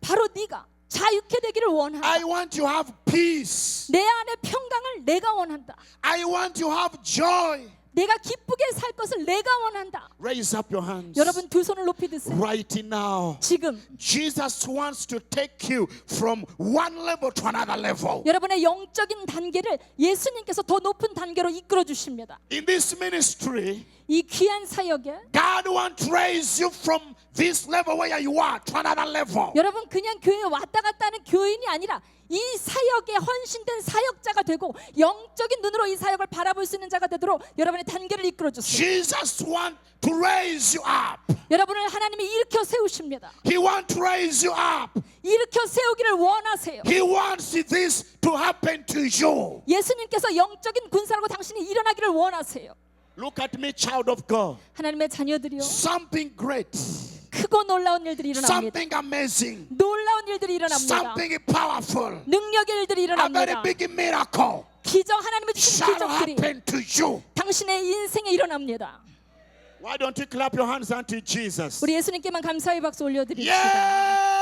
바로 네가 자유케 되기를 I 원한다. want you to have peace. 내 안에 평강을 내가 원한다. I want you to have joy. 내가 기쁘게 살 것을 내가 원한다. Raise up your hands. 여러분 두 손을 높이 드세요. Right now, 지금 Jesus wants to take you from one level to another level. 여러분의 영적인 단계를 예수님께서 더 높은 단계로 이끌어 주십니다. In this ministry, 이 귀한 사역에 God wants to raise you from this level where you are to another level. 여러분 그냥 교회에 왔다 갔다 하는 교인이 아니라 이 사역에 헌신된 사역자가 되고 영적인 눈으로 이 사역을 바라볼 수 있는 자가 되도록 여러분의 단계를 이끌어 주세요. Jesus wants to raise you up. 여러분을 하나님이 일으켜 세우십니다. He wants to raise you up. 일으켜 세우기를 원하세요. He wants this to happen to you. 예수님께서 영적인 군사라고 당신이 일어나기를 원하세요. Look at me, child of God. 하나님의 자녀들이요. Something great, 크고 놀라운 일들이 일어납니다. something amazing, 놀라운 일들이 일어납니다. something powerful, 능력의 일들이 a very 일어납니다. big miracle 기적 하나님의 주신 shall 기적들이 happen to you. 당신의 인생에 일어납니다. Why don't you clap your hands unto Jesus? 우리 예수님께만 감사의 박수 올려드립시다. Yeah!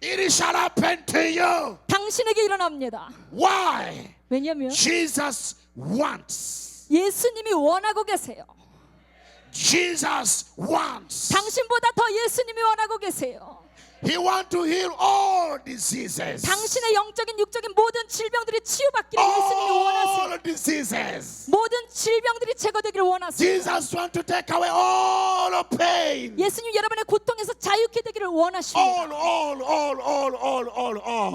It shall happen to you. 당신에게 일어납니다. Why? 왜냐하면 Jesus wants. 예수님이 원하고 계세요. Jesus wants. 당신보다 더 예수님이 원하고 계세요. He wants to heal all diseases. 당신의 영적인 육적인 모든 질병들이 치유받기를 예수님이 원하세요. All diseases. 모든 질병들이 제거되기를 원하세요. Jesus wants to take away all of pain. 예수님 여러분의 고통에서 자유케 되기를 원하십니다. All.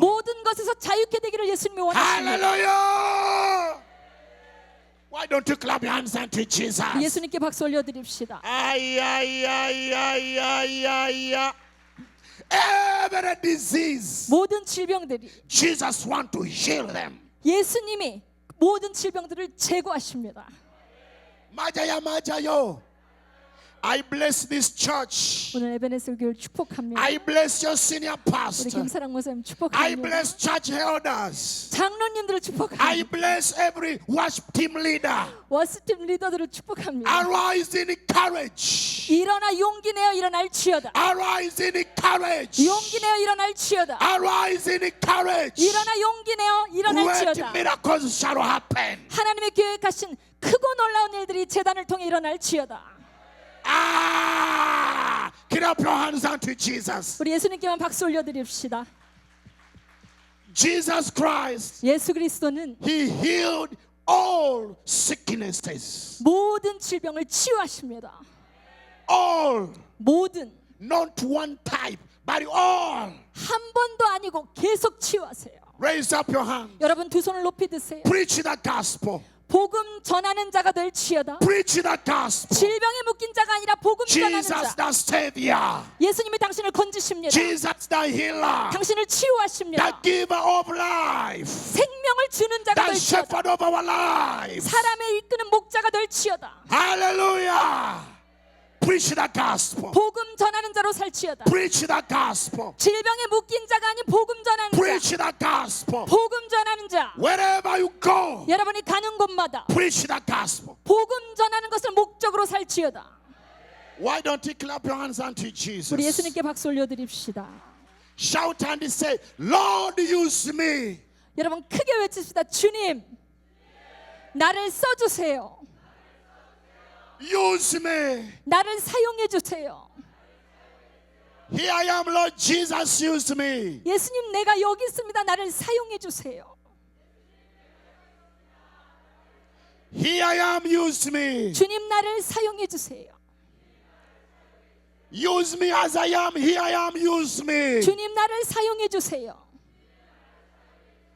모든 것에서 자유케 되기를 예수님이 원하십니다. Hallelujah. Why don't you clap your hands unto Jesus? 예수님께 박수 올려드립시다. Ay. Every disease, 모든 질병들이 Jesus wants to heal them. 예수님이 모든 질병들을 제거하십니다. 맞아요. I bless this church. 오늘 에베네스 교회를 축복합니다. I bless your senior 우리 pastor. 김사랑 목사님 I 축복합니다. bless church elders. 장로님들을 I 축복합니다. bless every worship team leader. 워스팀 리더들을 축복합니다. Arise in courage. 일어나 용기 내어 일어날지어다. Arise in courage. 용기 내어 일어날지어다. Arise in courage. 일어나 용기 내어 Great 일어날지어다. miracles shall happen. 하나님의 계획하신 크고 놀라운 일들이 재단을 통해 일어날지어다. Get up your hands unto Jesus. 우리 예수님께만 박수 올려드립시다. Jesus Christ, 예수 그리스도는 He healed all sicknesses. 모든 질병을 치유하십니다. All, 모든 not one type, but all. 한 번도 아니고 계속 치유하세요. Raise up your hand. 여러분 두 손을 높이 드세요. Preach the gospel. 복음 전하는 자가 될지어다. Preach the gospel. 질병에 묶인 자가 아니라 복음 전하는 Jesus 자. the Savior. 예수님이 당신을 건지십니다. Jesus the healer. 당신을 The 치유하십니다. giver of life. 생명을 주는 자가 The 될지어다. shepherd of our lives. 사람의 이끄는 목자가 될지어다. Hallelujah. Preach the gospel. 복음 전하는 자로 살지어다. Preach the gospel. 질병에 묶인 자가 아닌 복음 전하는 자. Preach the gospel. 복음 전하는 자. Wherever you go, 여러분이 가는 곳마다 preach the gospel. 복음 전하는 것을 목적으로 살지어다. Why don't you clap your hands unto 우리 Jesus? 예수님께 박수 올려드립시다. Shout and say, Lord, use me. 여러분 크게 외칩시다. 주님, 나를 써주세요. Use me. 나를 사용해 주세요. Here I am, Lord Jesus, use me. 예수님, 내가 여기 있습니다. 나를 사용해 주세요. Here I am, use me. 주님, 나를 사용해 주세요. Use me as I am. Here I am, use me. 주님, 나를 사용해 주세요.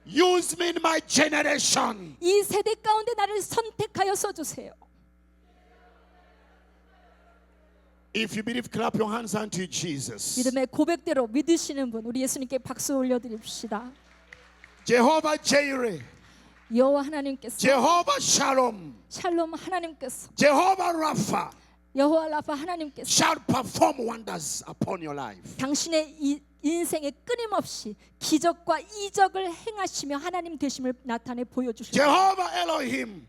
Use me in my generation. 이 세대 가운데 나를 선택하여 써주세요. If you believe, clap your hands unto Jesus. 믿음의 고백대로 믿으시는 분, 우리 예수님께 박수 올려드립시다. Jehovah Jireh. 여호와 하나님께서, Jehovah Shalom. 샬롬 하나님께서, Jehovah Rapha 여호와 라파 하나님께서 shall perform wonders upon your life. 당신의 이 인생에 끊임없이 기적과 이적을 행하시며 하나님 되심을 나타내 보여주십니다. Jehovah Elohim.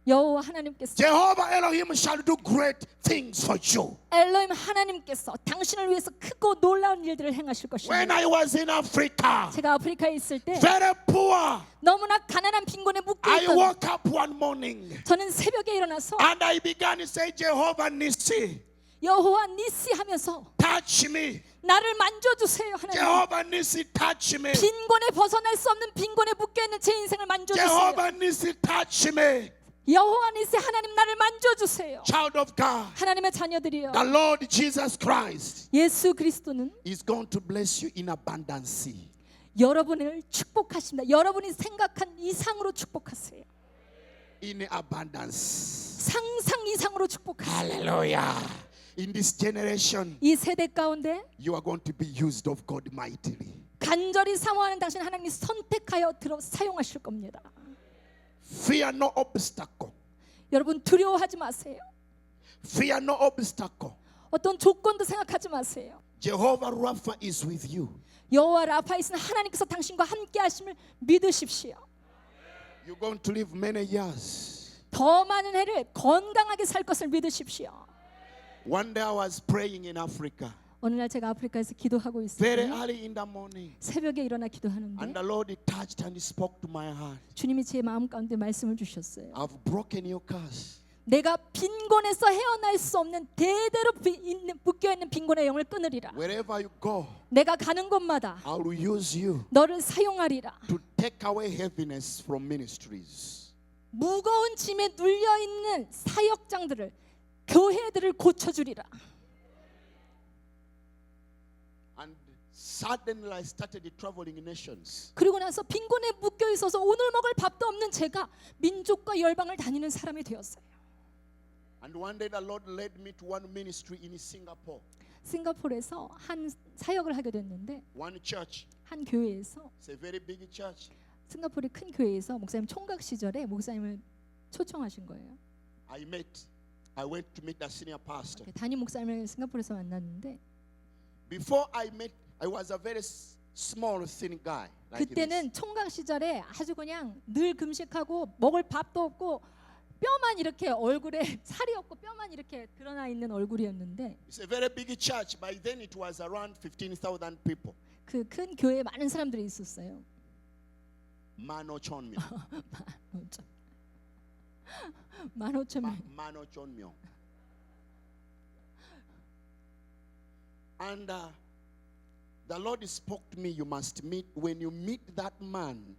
여호와 하나님께서, Jehovah Elohim shall do great things for you. 엘로힘 하나님께서 당신을 위해서 크고 놀라운 일들을 행하실 When 것입니다. I was in Africa, 제가 아프리카에 있을 때 very poor, 너무나 가난한 빈곤에 묶여 I 있던 woke up one morning 저는 새벽에 일어나서 and I began to say, Jehovah Nissi, 여호와 니시 하면서 touch me. 나를 만져주세요. 하나님, Jehovah Nissi, touch me. 빈곤에 벗어날 수 없는 빈곤에 묶여있는 제 인생을 만져주세요. Jehovah Nissi, touch me. 여호와 니시 하나님, 나를 만져주세요. Child of God, 하나님의 자녀들이여, the Lord Jesus Christ 예수 그리스도는 is going to bless you in abundance. 여러분을 축복하십니다. 여러분이 생각한 이상으로 축복하세요. In abundance. 상상 이상으로 축복하세요. Hallelujah. In this generation, 이 세대 가운데 you are going to be used of God mightily. 간절히 사모하는 당신 하나님이 선택하여 들어 사용하실 겁니다. Fear no obstacle. 여러분 두려워하지 마세요. Fear no obstacle. 어떤 조건도 생각하지 마세요. Jehovah Rapha is with you. 여호와 라파이스는 하나님께서 당신과 함께 하심을 믿으십시오. You're going to live many years. 더 많은 해를 건강하게 살 것을 믿으십시오. One day I was praying in Africa. 어느 날 제가 아프리카에서 기도하고 있을 Very 때 early in the morning. 새벽에 일어나 And 기도하는데 the Lord touched and spoke to my heart. 주님이 제 마음 가운데 말씀을 주셨어요. I've broken your curse. 내가 빈곤에서 헤어날 수 없는 대대로 묶여 묶여있는 빈곤의 영을 끊으리라. Wherever you go, 내가 가는 곳마다 I will use you 너를 사용하리라. to take away heaviness from ministries. 무거운 짐에 눌려있는 사역장들을, 교회들을 고쳐주리라. And suddenly I started traveling nations. 그리고 나서 빈곤에 묶여 있어서 오늘 먹을 밥도 없는 제가 민족과 열방을 다니는 사람이 되었어요. And one day the Lord led me to one ministry in Singapore. 싱가포르에서 한 사역을 하게 됐는데 One church. 한 교회에서, It's a very big church. 싱가포르의 큰 교회에서 목사님 총각 시절에 목사님을 초청하신 거예요. I went to meet the senior pastor. 담임 목사님을 싱가포르에서 만났는데 Before I was a very small, thin guy. Like this. 그때는 총각 시절에 아주 그냥 늘 금식하고 먹을 밥도 없고 뼈만 이렇게 얼굴에 살이 없고 뼈만 이렇게 드러나 있는 얼굴이었는데 It's a very big church. By then it was around 15,000 people. 그 큰 교회에 많은 사람들이 있었어요. 15,000명. 15,000명. 15,000명. And the Lord spoke to me. You must meet. When you meet that man,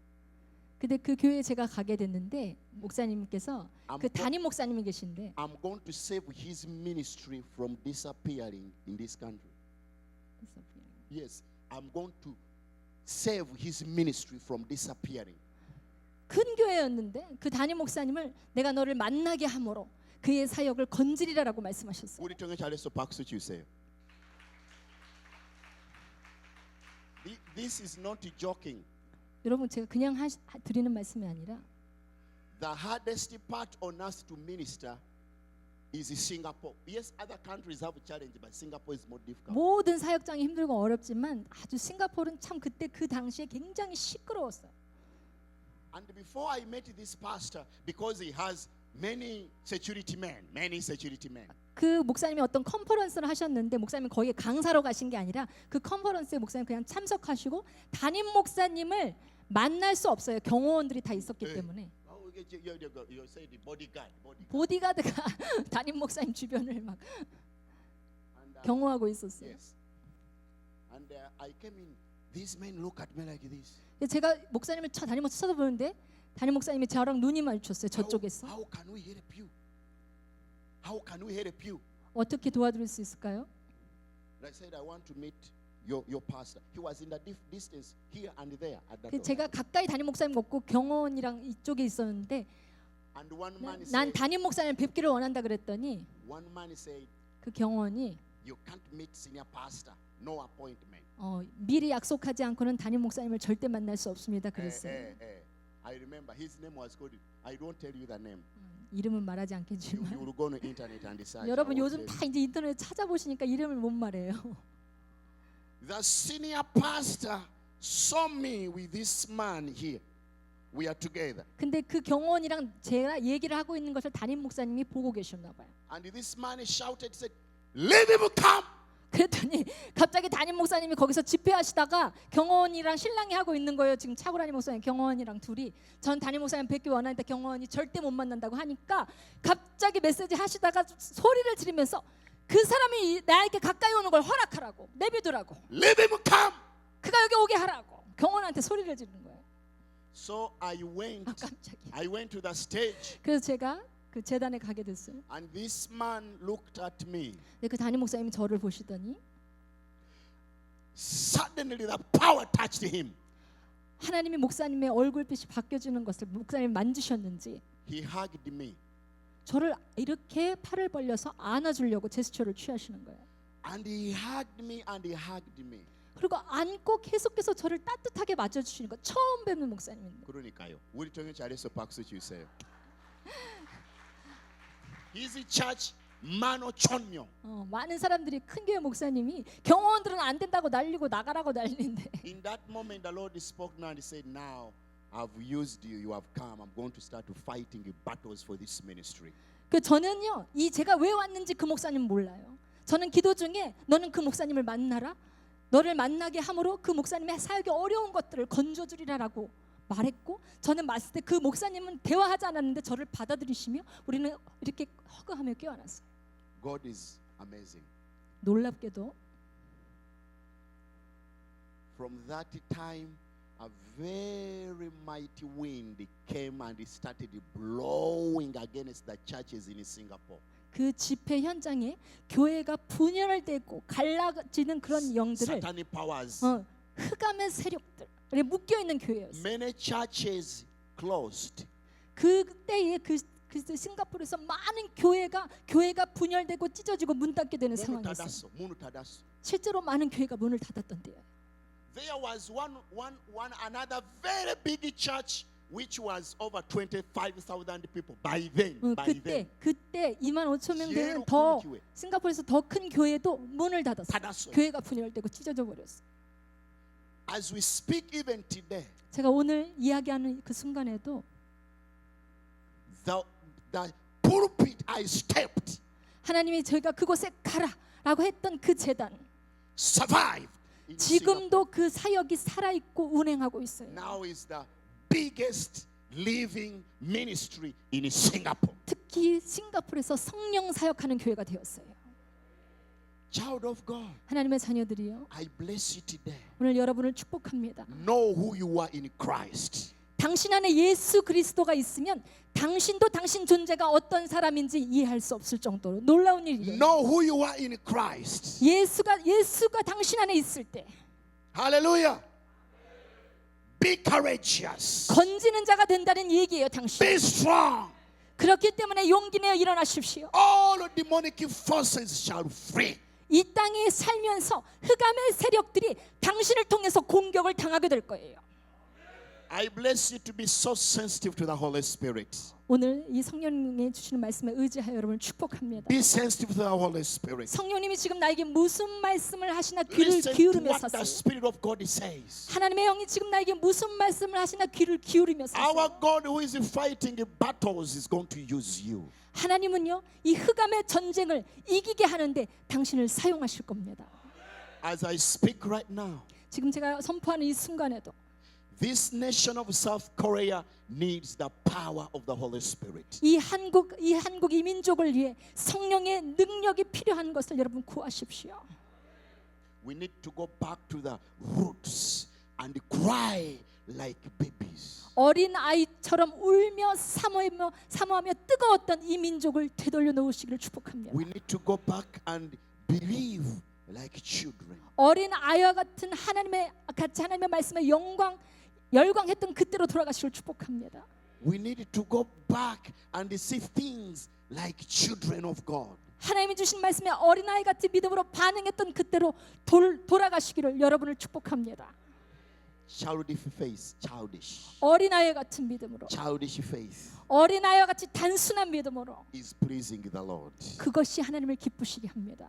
근데 그 교회에 제가 가게 됐는데 목사님께서 그 담임 목사님이 계신데 I'm going to save his ministry from disappearing in this country. Yes, I'm going to save his ministry from disappearing. 큰 교회였는데 그 담임 목사님을 내가 너를 만나게 함으로 그의 사역을 건지리라라고 말씀하셨어요. 우리 통해 잘해서 박수 주세요. This is not joking. 여러분 제가 그냥 드리는 말씀이 아니라 The hardest part on us to minister is Singapore. Yes, other countries have a challenge, but Singapore is more difficult. 모든 사역장이 힘들고 어렵지만 아주 싱가포르는 참 그때 그 당시에 굉장히 시끄러웠어요. And before I met this pastor, because he has many security men. 그 목사님이 어떤 컨퍼런스를 하셨는데 목사님이 거기에 강사로 가신 게 아니라 그 컨퍼런스에 목사님 그냥 참석하시고 담임 목사님을 만날 수 없어요. 경호원들이 다 있었기 때문에. You say the bodyguard. 보디가드가 담임 목사님 주변을 막 경호하고 있었어요. Yes. And I came in. These men look at me like this. 제가 목사님을 담임 목사 쳐다보는데 담임 목사님이 저랑 눈이 마주쳤어요. 저쪽에서. How can we help you? How can we help you? 어떻게 도와드릴 수 있을까요? And I said I want to meet your pastor. He was in the distance here and there at that. 제가 가까이 담임 목사님 없고 경호원이랑 이쪽에 있었는데 And one man 난 said, 담임 목사님 뵙기를 원한다 그랬더니 one man said, 그 경호원이 you can't meet senior pastor. No appointment. 미리 약속하지 않고는 담임 목사님을 절대 만날 수 없습니다. 그랬어요. I remember his name was called. I don't tell you the name. 이름은 말하지 You 않겠지만 will go on the internet and decide. 여러분 I won't 요즘 tell 다 이제 인터넷 찾아보시니까 이름을 못 말해요. you. The senior pastor saw me with this man here. We are together. 근데 그 경호원이랑 제가 얘기를 하고 있는 것을 담임 목사님이 보고 계셨나 봐요. And this man shouted, said, "Let him come." 그랬더니 갑자기 담임 목사님이 거기서 집회하시다가 경호원이랑 신랑이 하고 있는 거예요. 지금 차고라니 목사님 경호원이랑 둘이 전 담임 목사님 뵙기 원하는데 경호원이 절대 못 만난다고 하니까 갑자기 메시지 하시다가 소리를 지르면서 그 사람이 나에게 가까이 오는 걸 허락하라고 내비두라고 Let him come. 그가 여기 오게 하라고 경호원한테 소리를 지르는 거예요. So I went. 깜짝이야. I went to the stage, 그래서 제가 그 재단에 가게 됐어요. and this man looked at me. 근데 그 담임 목사님이 저를 보시더니 Suddenly, the power touched him. 하나님이 목사님의 얼굴빛이 바뀌어지는 것을 목사님이 만지셨는지 He hugged me, 저를 이렇게 팔을 벌려서 안아주려고 제스처를 취하시는 거예요. and he hugged me, and he hugged me. 그리고 안고 계속해서 저를 따뜻하게 맞아주시는 거 처음 뵙는 목사님인데 그러니까요. 우리 통해 잘해서 박수 주세요. His church 15,000명. 많은 사람들이 큰 교회 목사님이 경호원들은 안 된다고 난리고 나가라고 난리인데 In that moment, the Lord spoke now and said, "Now I've used you. You have come. I'm going to start fighting battles for this ministry." 그 저는요 이 제가 왜 왔는지 그 목사님 몰라요. 저는 기도 중에 너는 그 목사님을 만나라. 너를 만나게 함으로 그 목사님의 사역의 어려운 것들을 건져주리라라고 말했고 저는 봤을 때 그 목사님은 대화하지 않았는데 저를 받아들이시며 우리는 이렇게 허그하며 껴안았어요. God is amazing. 놀랍게도 from that time, a very mighty wind came and it started blowing against the churches in Singapore. 그 집회 현장에 교회가 분열되고 갈라지는 그런 영들을 Satanic powers. 흑암의 세력들에 묶여 있는 교회였어요. Many churches closed. 그때에 그 싱가포르에서 많은 교회가 분열되고 찢어지고 문 닫게 되는 문을 상황이었어요. 닫았어. 문을 닫았어. 실제로 많은 교회가 문을 닫았던 때예요. There was another very big church which was over 25,000 people by then. 그때 25,000명 되는 제일 더 큰 교회. 싱가포르에서 더 큰 교회도 문을 닫았어요. 닫았어요. 교회가 분열되고 찢어져 버렸어요. As we speak even today, 제가 오늘 이야기하는 그 순간에도 the pulpit I stepped 하나님이 저희가 그곳에 가라라고 했던 그 재단 survived. in Singapore. 지금도 그 사역이 살아있고 운행하고 있어요. Now is the biggest living ministry in Singapore. 특히 싱가포르에서 성령 사역하는 교회가 되었어요. Child of God, 하나님의 자녀들이요, I bless you today. 오늘 여러분을 축복합니다. Know who you are in Christ. 당신 안에 예수 그리스도가 있으면 당신도 당신 존재가 어떤 사람인지 이해할 수 없을 정도로 놀라운 일이에요. Know who you are in Christ. 예수가 당신 안에 있을 때 Hallelujah. Be courageous. 건지는 자가 된다는 얘기예요. 당신. Be strong. 그렇기 때문에 용기 내어 일어나십시오. All demonic forces shall flee. 이 땅에 살면서 흑암의 세력들이 당신을 통해서 공격을 당하게 될 거예요. I bless you to be so sensitive to the Holy Spirit. 오늘 이 성령님이 주시는 말씀에 의지하여 여러분을 축복합니다. Be sensitive to the Holy Spirit. 성령님이 지금 나에게 무슨 말씀을 하시나 귀를 Listen to 기울이며 what the 사세요. Spirit of God says. 하나님의 영이 지금 나에게 무슨 말씀을 하시나 귀를 기울이며 Our 사세요. God who is fighting battles is going to use you. 하나님은요, 이 흑암의 전쟁을 이기게 하는데 당신을 사용하실 겁니다. As I speak right now, 지금 제가 선포하는 이 순간에도 this nation of South Korea needs the power of the Holy Spirit. 이 한국 이 민족을 위해 성령의 능력이 필요한 것을 여러분 구하십시오. We need to go back to the roots and cry like babies. 어린 아이처럼 울며 사모하며 뜨거웠던 이 민족을 되돌려 놓으시기를 축복합니다. We need to go back and believe like children. 어린 아이와 같은 같이 하나님의 말씀에 열광했던 그때로 돌아가시기를 축복합니다. We need to go back and see things like children of God. 하나님이 주신 말씀에 어린아이 같이 믿음으로 반응했던 그때로 돌아가시기를 여러분을 축복합니다. Childish faith, childish. 어린아이 같은 믿음으로, Childish faith 어린아이와 같이 단순한 믿음으로 is pleasing the Lord. 그것이 하나님을 기쁘시게 합니다.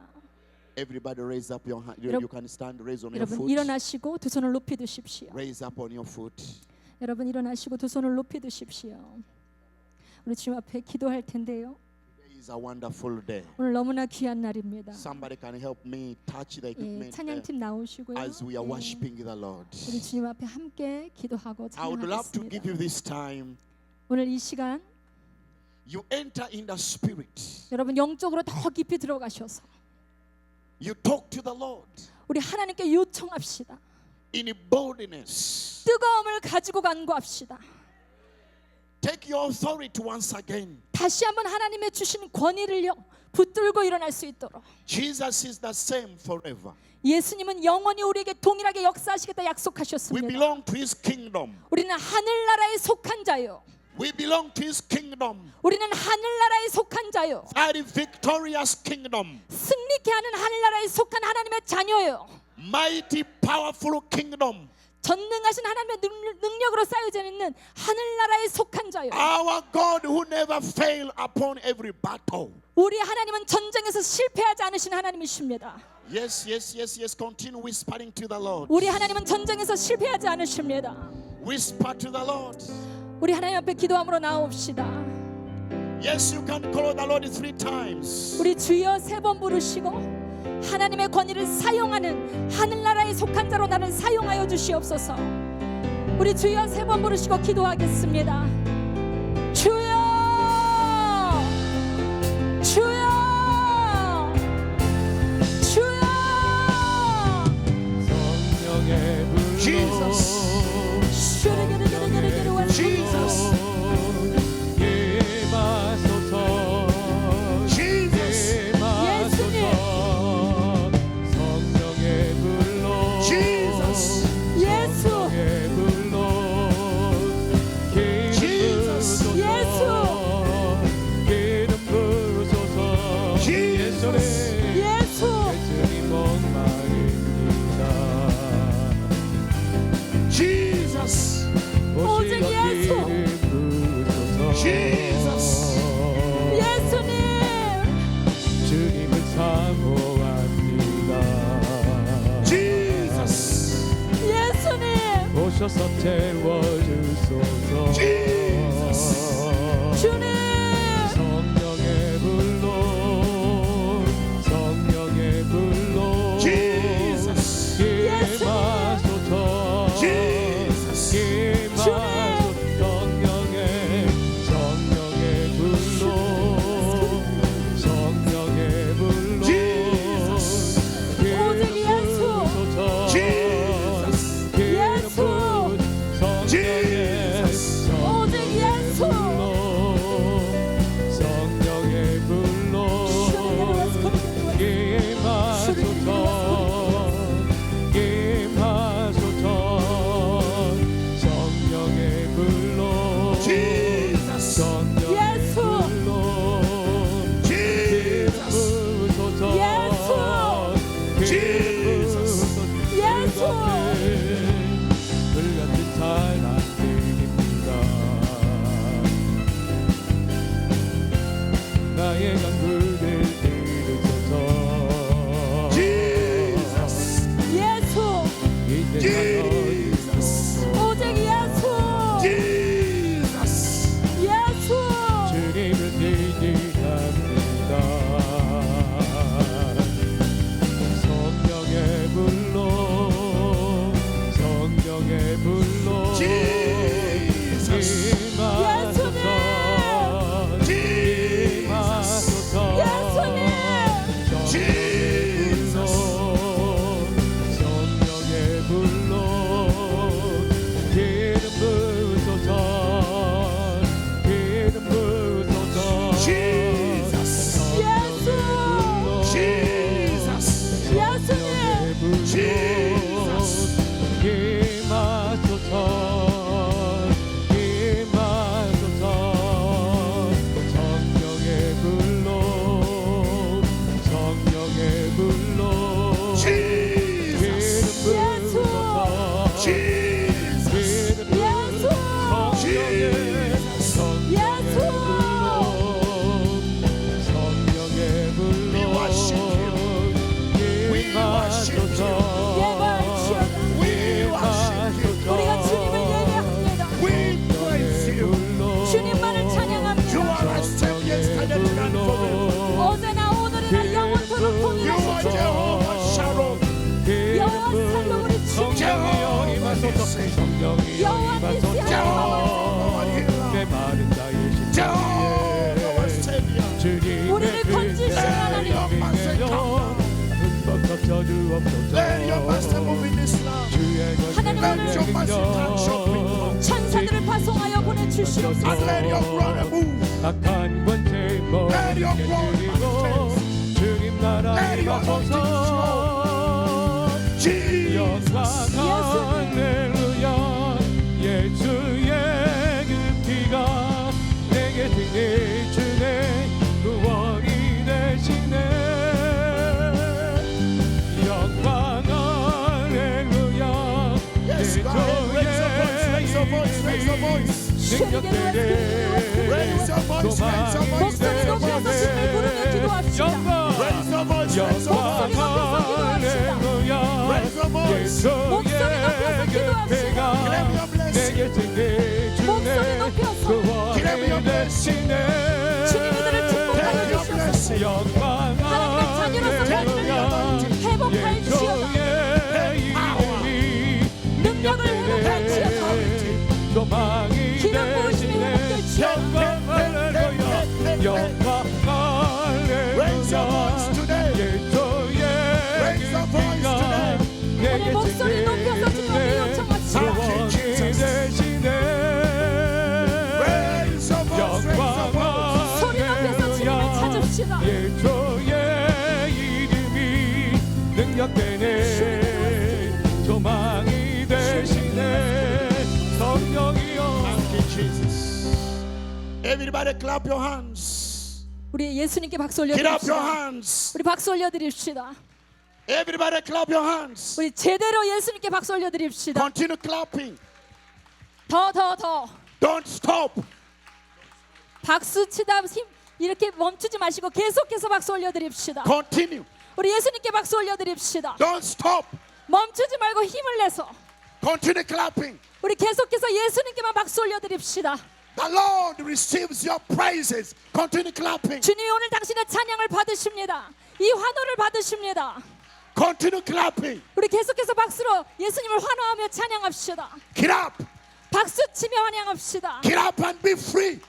Everybody raise up your hand. You can stand, raise on your 여러분 foot. 일어나시고 두 손을 높이 드십시오. Raise up on your foot. 여러분 일어나시고 두 손을 높이 드십시오. 우리 주님 앞에 기도할 텐데요. Today is a wonderful day. 오늘 너무나 귀한 날입니다. Somebody can help me touch the 예, equipment 찬양팀 나오시고요. as we are 예, worshiping the Lord. 우리 주님 앞에 함께 기도하고 I would love to give 찬양하겠습니다. you this time. 오늘 이 시간 You enter in the Spirit. 여러분 영적으로 더 깊이 들어가셔서 You talk to the Lord 우리 하나님께 요청합시다. in boldness. 뜨거움을 가지고 간구합시다. Take your authority once again. 다시 한번 하나님의 주신 권위를요 붙들고 일어날 수 있도록. Jesus is the same forever. 예수님은 영원히 우리에게 동일하게 역사하시겠다 We 약속하셨습니다. belong to His kingdom. 우리는 하늘나라에 속한 자요. We belong to His kingdom. 우리는 하늘나라에 속한 자요. That victorious kingdom. 승리케 하는 하늘나라에 속한 하나님의 자녀요. Mighty, powerful kingdom. 전능하신 하나님의 능력으로 쌓여져 있는 하늘나라에 속한 자요. Our God who never fail upon every battle. 우리 하나님은 전쟁에서 실패하지 않으신 하나님이십니다. Yes, yes, yes, yes. Continue whispering to the Lord. 우리 하나님은 전쟁에서 실패하지 않으십니다. Whisper to the Lord. 우리 하나님 앞에 기도함으로 나옵시다. Yes, you can call the Lord 3 times. 우리 주여 3번 부르시고 하나님의 권위를 사용하는 하늘나라에 속한 자로 나를 사용하여 주시옵소서. 우리 주여 3번 부르시고 기도하겠습니다. 주여, 주여, 주여. 오셔서 채워주소서. 주님 성령의 불로 성령의 불로 Jesus. 임하소서. Jesus. 임하소서. 성령의 불로 성령의 불로 Jesus. 오직 예수 Jesus. 예수 Jesus. 오직 예수 성령의 불로 임하소서. 임하소서. 성령의 불로 Jesus. 성령의 예수. 불로 Jesus. 임하소서. Jesus. 예수 불같은 사랑 드립니다. 나의 간구를 들으소서. Jesus. 예수 이제 Jesus. 오직 예수 Jesus. 예수 주님을 기대합니다. 성령의 불로 성령의 불로 Jesus. 임하소서. 임하소서. 예수님 Jesus. 성령의 불로 기름 부으소서. 기름 부으소서. Jesus. 예수 Jesus. 예수님 Jesus. 임하소서. 임하소서. 성령의 불로 성령의 불로 Jesus. 기름 부으소서. Jesus. 기름 예수 성령의 불로 We worship you. We worship you. 예배하시오다 We worship you. 우리가 주님을 예배합니다 We praise you. 주님만을 You 찬양합니다 are our Savior, yesterday, today, and forever. 어제나 오늘이나 영원토록 You are 동일하시죠 Jehovah Shalom. 여호와 살로 우리 주님 성령이 임하소서. 성령이 여호와 임하소서. Jehovah 내 마른 자의 Jehovah our Savior. 주님의 우리를 건지시는 하나님. 흠뻑 덮쳐주옵소서. Let your master move in this land. 주의 하나님 Let your master touch your 능력 people. 천사들을 파송하여 보내주시옵소서 And let your glory move. 악한 권세 Let your glory 먹이고 manifest. 주님 나라 Let your 임하소서. Jesus. 영광 할렐루야. 예수의 그 피가 내게 등에 주네 구원이 되시네. 영광 할렐루야. Yes, God. Raise your voice, raise your voice, raise your voice. 능력되네. Raise your voice, raise your voice, 목소리 raise your 높여서 voice. 주님을 부르며 기도합시다 영광 Raise your voice, raise your 영광 voice. 할렐루야. Raise your voice. 예수의 그 피가 Claim your blessing. 내게 등에 목소리 주네 높여서 Claim your 구원이 되시네. 주님 이들을 축복하여 Claim your 주시옵소서 blessing. 영광 하나님의 자녀로서 삶을 할렐루야. 회복하시옵소서 예수의 이름이 능력을 회복하시옵소서 소망이 기름 부으심이 되시네. 회복되시옵소서 영광 할렐루야. 영광 Raise your voice 할렐루야. today. 예수의 Raise your voice 피가 today. 내게 우리 목소리 높여서 주님을 요청합시다. 구원이 되시네. Raise your voice, raise your 영광 voice. 소리 높여서 주님을 찾읍시다 예수의 이름이 능력되네. 소망이 되시네. 성령이여. Thank you, Jesus. Everybody clap your hands. 우리 예수님께 박수 Get up your 올려드립시다 hands. 우리 박수 올려드립시다 Everybody clap your hands. 우리 제대로 예수님께 박수 올려드립시다 Continue clapping. 더 Don't stop. 박수 치다 힘 이렇게 멈추지 마시고 계속해서 박수 올려드립시다 Continue. 우리 예수님께 박수 올려드립시다 Don't stop. 멈추지 말고 힘을 내서 Continue clapping. 우리 계속해서 예수님께만 박수 올려드립시다. The Lord receives your praises. Continue clapping. 주님이 오늘 당신의 찬양을 받으십니다. 이 환호를 받으십니다. Continue clapping. 우리 계속해서 박수로 예수님을 환호하며 찬양합시다. Get up. 박수 치며 환영합시다. Get up and be free.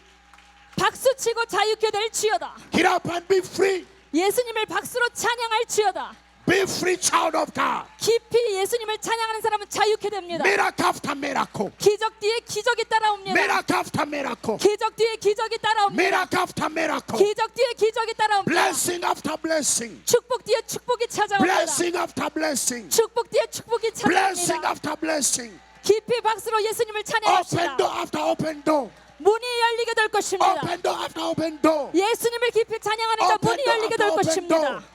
박수 치고 자유케 될지어다. Get up and be free. 예수님을 박수로 찬양할지어다. Be free, child of God. 깊이 예수님을 찬양하는 사람은 자유케 됩니다. Miracle after miracle. 기적 뒤에 기적이 따라옵니다. Miracle after miracle. 기적 뒤에 기적이 따라옵니다. Miracle after miracle. 기적 뒤에 기적이 따라옵니다. Blessing after blessing. 축복 뒤에 축복이 찾아옵니다. Blessing after blessing. 축복 뒤에 축복이 Blessing 찾아옵니다. after blessing. 깊이 박수로 예수님을 Open 찬양합시다. door after open door. 문이 열리게 될 것입니다. Open door after open door. 예수님을 깊이 찬양하는 자 Open 문이 door 열리게 after 될 open 것입니다. door.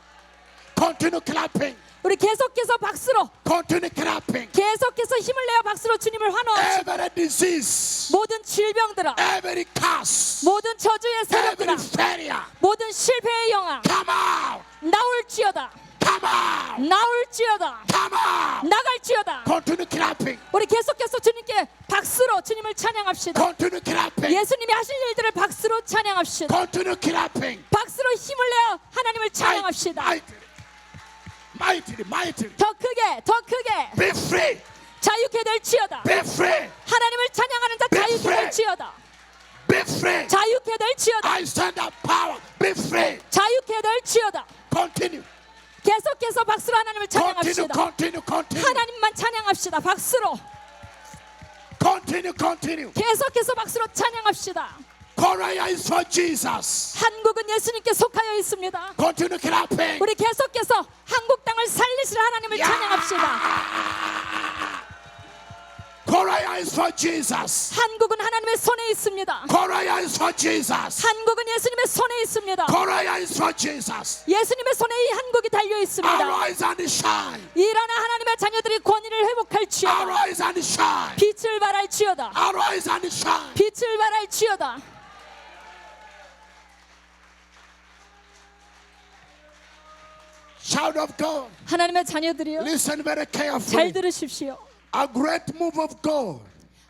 Continue clapping. 우리 계속해서 박수로 Continue clapping. 계속해서 힘을 내어 박수로 주님을 환호합시다. Every disease, 모든 질병들아, every curse, 모든 저주의 세력들아, every failure, 모든 실패의 영아 come out, 나올지어다. come out, 나올지어다. come out. 나갈지어다. Continue clapping. 우리 계속해서 주님께 박수로 주님을 찬양합시다. Continue clapping. 예수님이 하실 일들을 박수로 찬양합시다. Continue clapping. 박수로 힘을 내어 하나님을 찬양합시다. Mightily, mightily. 더 크게, 더 크게 Be free. 자유케 될지어다. Be free. 하나님을 찬양하는 자 자유케 될지어다. Be free. 자유케 될지어다. I stand up power. Be free. 자유케 될지어다. Continue. 계속해서 박수로 하나님을 Continue, 찬양합시다. continue, continue. 하나님만 찬양합시다. 박수로 Continue, continue. 계속해서 박수로 찬양합시다. Korea is for Jesus. 한국은 예수님께 속하여 있습니다. Continue clapping. 우리 계속해서 한국 땅을 살리시는 하나님을 찬양합시다. Korea is for Jesus. 한국은 하나님의 손에 있습니다. Korea is for Jesus. 한국은 예수님의 손에 있습니다. Korea is for Jesus. 예수님의 손에 이 한국이 달려 있습니다. Arise and shine. 일어나 하나님의 자녀들이 권위를 회복할지어다. Arise and shine. 빛을 발할지어다. Arise and shine. 빛을 발할지어다. Child of God, 하나님의 자녀들이여 listen very 잘 carefully. 들으십시오. A great move of God,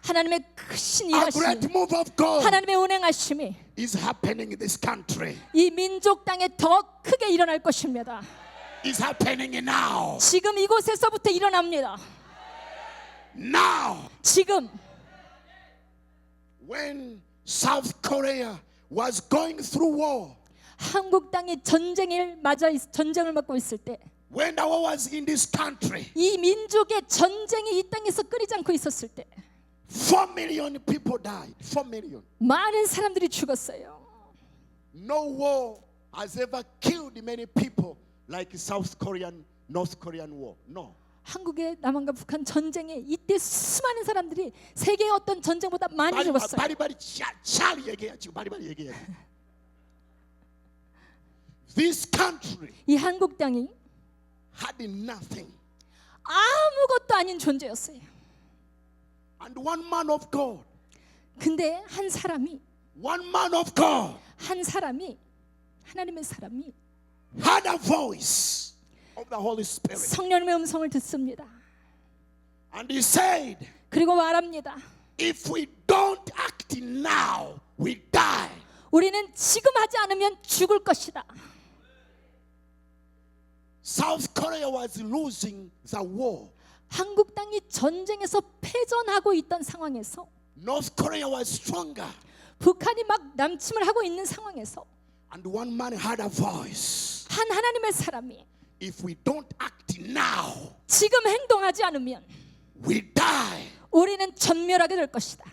하나님의 크신 a great 일하심이, move of God 하나님의 운행하심이 is happening in this country. 이 민족 땅에 더 크게 일어날 것입니다. Is happening now. 지금 이곳에서부터 일어납니다. Now, 지금 when South Korea was going through war, 한국 땅이 전쟁을 맞고 있을 때, when the war was in this country, 이 민족의 전쟁이 이 땅에서 끊이지 않고 있었을 때 4 million people died. 4 million. 많은 사람들이 죽었어요. No war has ever killed many people like South Korean, North Korean war. No. 한국의 남한과 북한 전쟁에 이때 수많은 사람들이 세계의 어떤 전쟁보다 많이 죽었어요. 바리바리 잘 얘기해. 지금 바리바리 얘기해. This country 이 한국 땅이 had nothing. 아무것도 아닌 존재였어요. And one man of God, 근데 한 사람이 하나님의 사람이 had a voice of the Holy Spirit. 성령님의 음성을 듣습니다. And he said, 그리고 말합니다. if we don't act now, we die. 우리는 지금 하지 않으면 죽을 것이다. South Korea was losing the war. 한국 땅이 전쟁에서 패전하고 있던 상황에서 North Korea was stronger. 북한이 막 남침을 하고 있는 상황에서 And one man had a voice. 한 하나님의 사람이 If we don't act now, 지금 행동하지 않으면 we die. 우리는 전멸하게 될 것이다.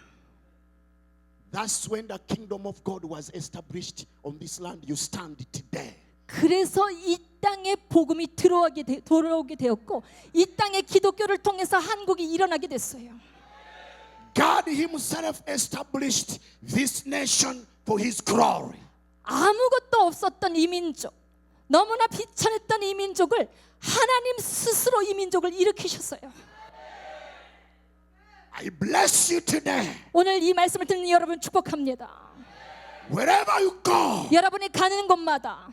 That's when the kingdom of God was established on this land you stand today. 그래서 이 땅에 복음이 들어오게 되었고 이 땅에 기독교를 통해서 한국이 일어나게 됐어요. God himself established this nation for his glory. 아무것도 없었던 이 민족, 너무나 비천했던 이 민족을 하나님 스스로 이 민족을 일으키셨어요. I bless you today. 오늘 이 말씀을 듣는 여러분 축복합니다. Wherever you go, 여러분이 가는 곳마다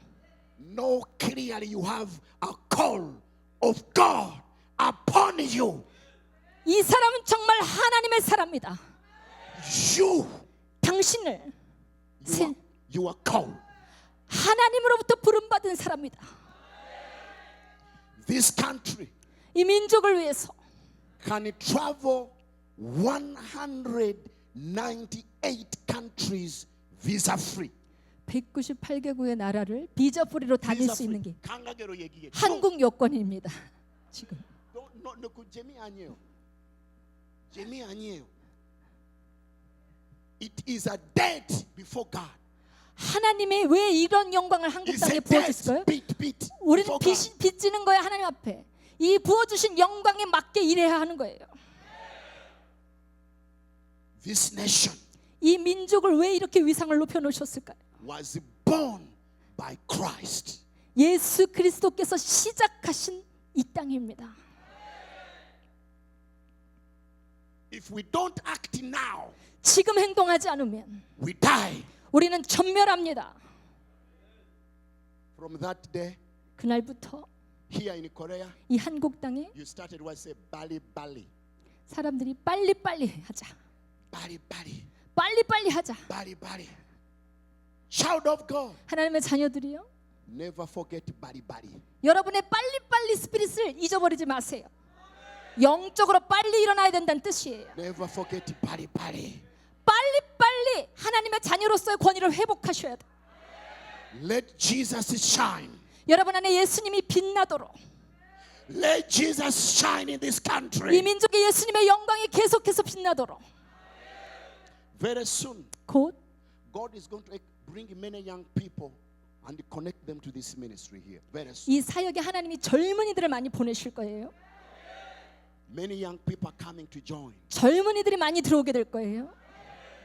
know clearly you have a call of God upon you. 이 사람은 정말 하나님의 사람이다. You, 당신을 you are called. 하나님으로부터 부름받은 사람이다. This country 이 민족을 위해서 can travel 198 countries visa free. 198개국의 나라를 비자 프리로 다닐 수 있는 게 강하게로 얘기해. 한국 여권입니다. 지금 너 그 재미 아니에요. 재미 아니에요. It is a debt before God. 하나님이 왜 이런 영광을 한국 It's 땅에 a 부어주실까요? debt, bit 우리는 before God. 빚지는 거예요. 하나님 앞에 이 부어주신 영광에 맞게 일해야 하는 거예요. This nation 이 민족을 왜 이렇게 위상을 높여놓으셨을까요? was born by Christ. 예수 그리스도께서 시작하신 이 땅입니다. If we don't act now, 지금 행동하지 않으면 we die. 우리는 전멸합니다. From that day, 그날부터 here in Korea, 이 한국 땅에 you started what say Bali Bali. 사람들이 빨리빨리 하자. Bali Bali. 빨리빨리 하자. Bali Bali. Child of God, 하나님의 자녀들이요. never forget Bali Bali. 여러분의 빨리빨리 스피릿을 잊어버리지 마세요. 영적으로 빨리 일어나야 된다는 뜻이에요. Never forget Bali Bali. 빨리빨리 하나님의 자녀로서의 권위를 회복하셔야 돼요. Let Jesus shine. 여러분 안에 예수님이 빛나도록 Let Jesus shine in this 이 country. 민족의 예수님의 영광이 계속해서 빛나도록 Very soon, 곧 God is going to bring many young people and connect them to this ministry here. Very soon. 이 사역에 하나님이 젊은이들을 많이 보내실 거예요. Many young people are coming to join. 젊은이들이 많이 들어오게 될 거예요.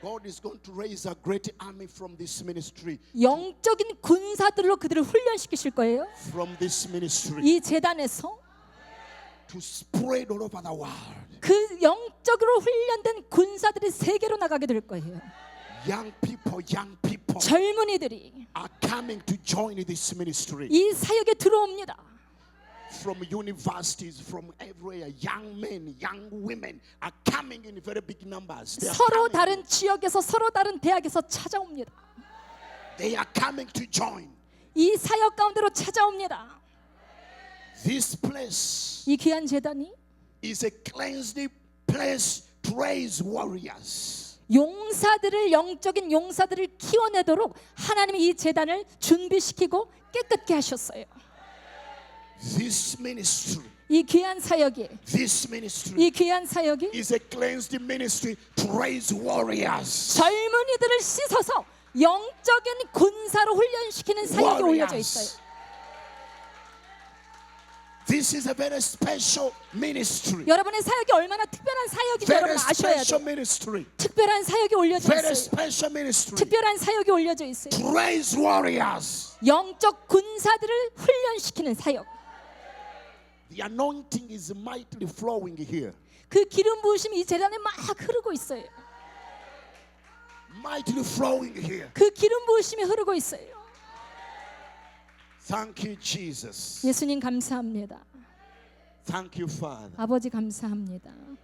God is going to raise a great army from this ministry. 영적인 군사들로 그들을 훈련시키실 거예요. From this ministry 이 재단에서 to spread all over the world. 그 영적으로 훈련된 군사들이 세계로 나가게 될 거예요. Young people 젊은이들이 are coming to join this ministry. 이 사역에 들어옵니다. From universities, from everywhere, young men, young women are coming in very big numbers. They are 서로 coming. 다른 지역에서 서로 다른 대학에서 찾아옵니다. They are coming to join. 이 사역 가운데로 찾아옵니다. This place 이 귀한 재단이 is a cleansed place to raise warriors. 용사들을 영적인 용사들을 키워내도록 하나님이 이 재단을 준비시키고 깨끗게 하셨어요. This ministry, 이 귀한 사역이 this ministry 이 귀한 사역이 is a cleansed ministry to raise warriors. 젊은이들을 씻어서 영적인 군사로 훈련시키는 사역이 올려져 있어요. This is a very special ministry. 여러분의 사역이 얼마나 특별한 사역인지 Very 여러분 아셔야 special 돼요. ministry. 특별한 사역이 올려져 Very 있어요. special ministry 특별한 사역이 올려져 있어요. to raise warriors. 영적 군사들을 훈련시키는 사역. The anointing is mightily flowing here. 그 기름 부으심이 이 재단에 막 흐르고 있어요. Mightily flowing here. 그 기름 부으심이 흐르고 있어요. Thank you, Jesus. 예수님 감사합니다. Thank you, Father. 아버지 감사합니다.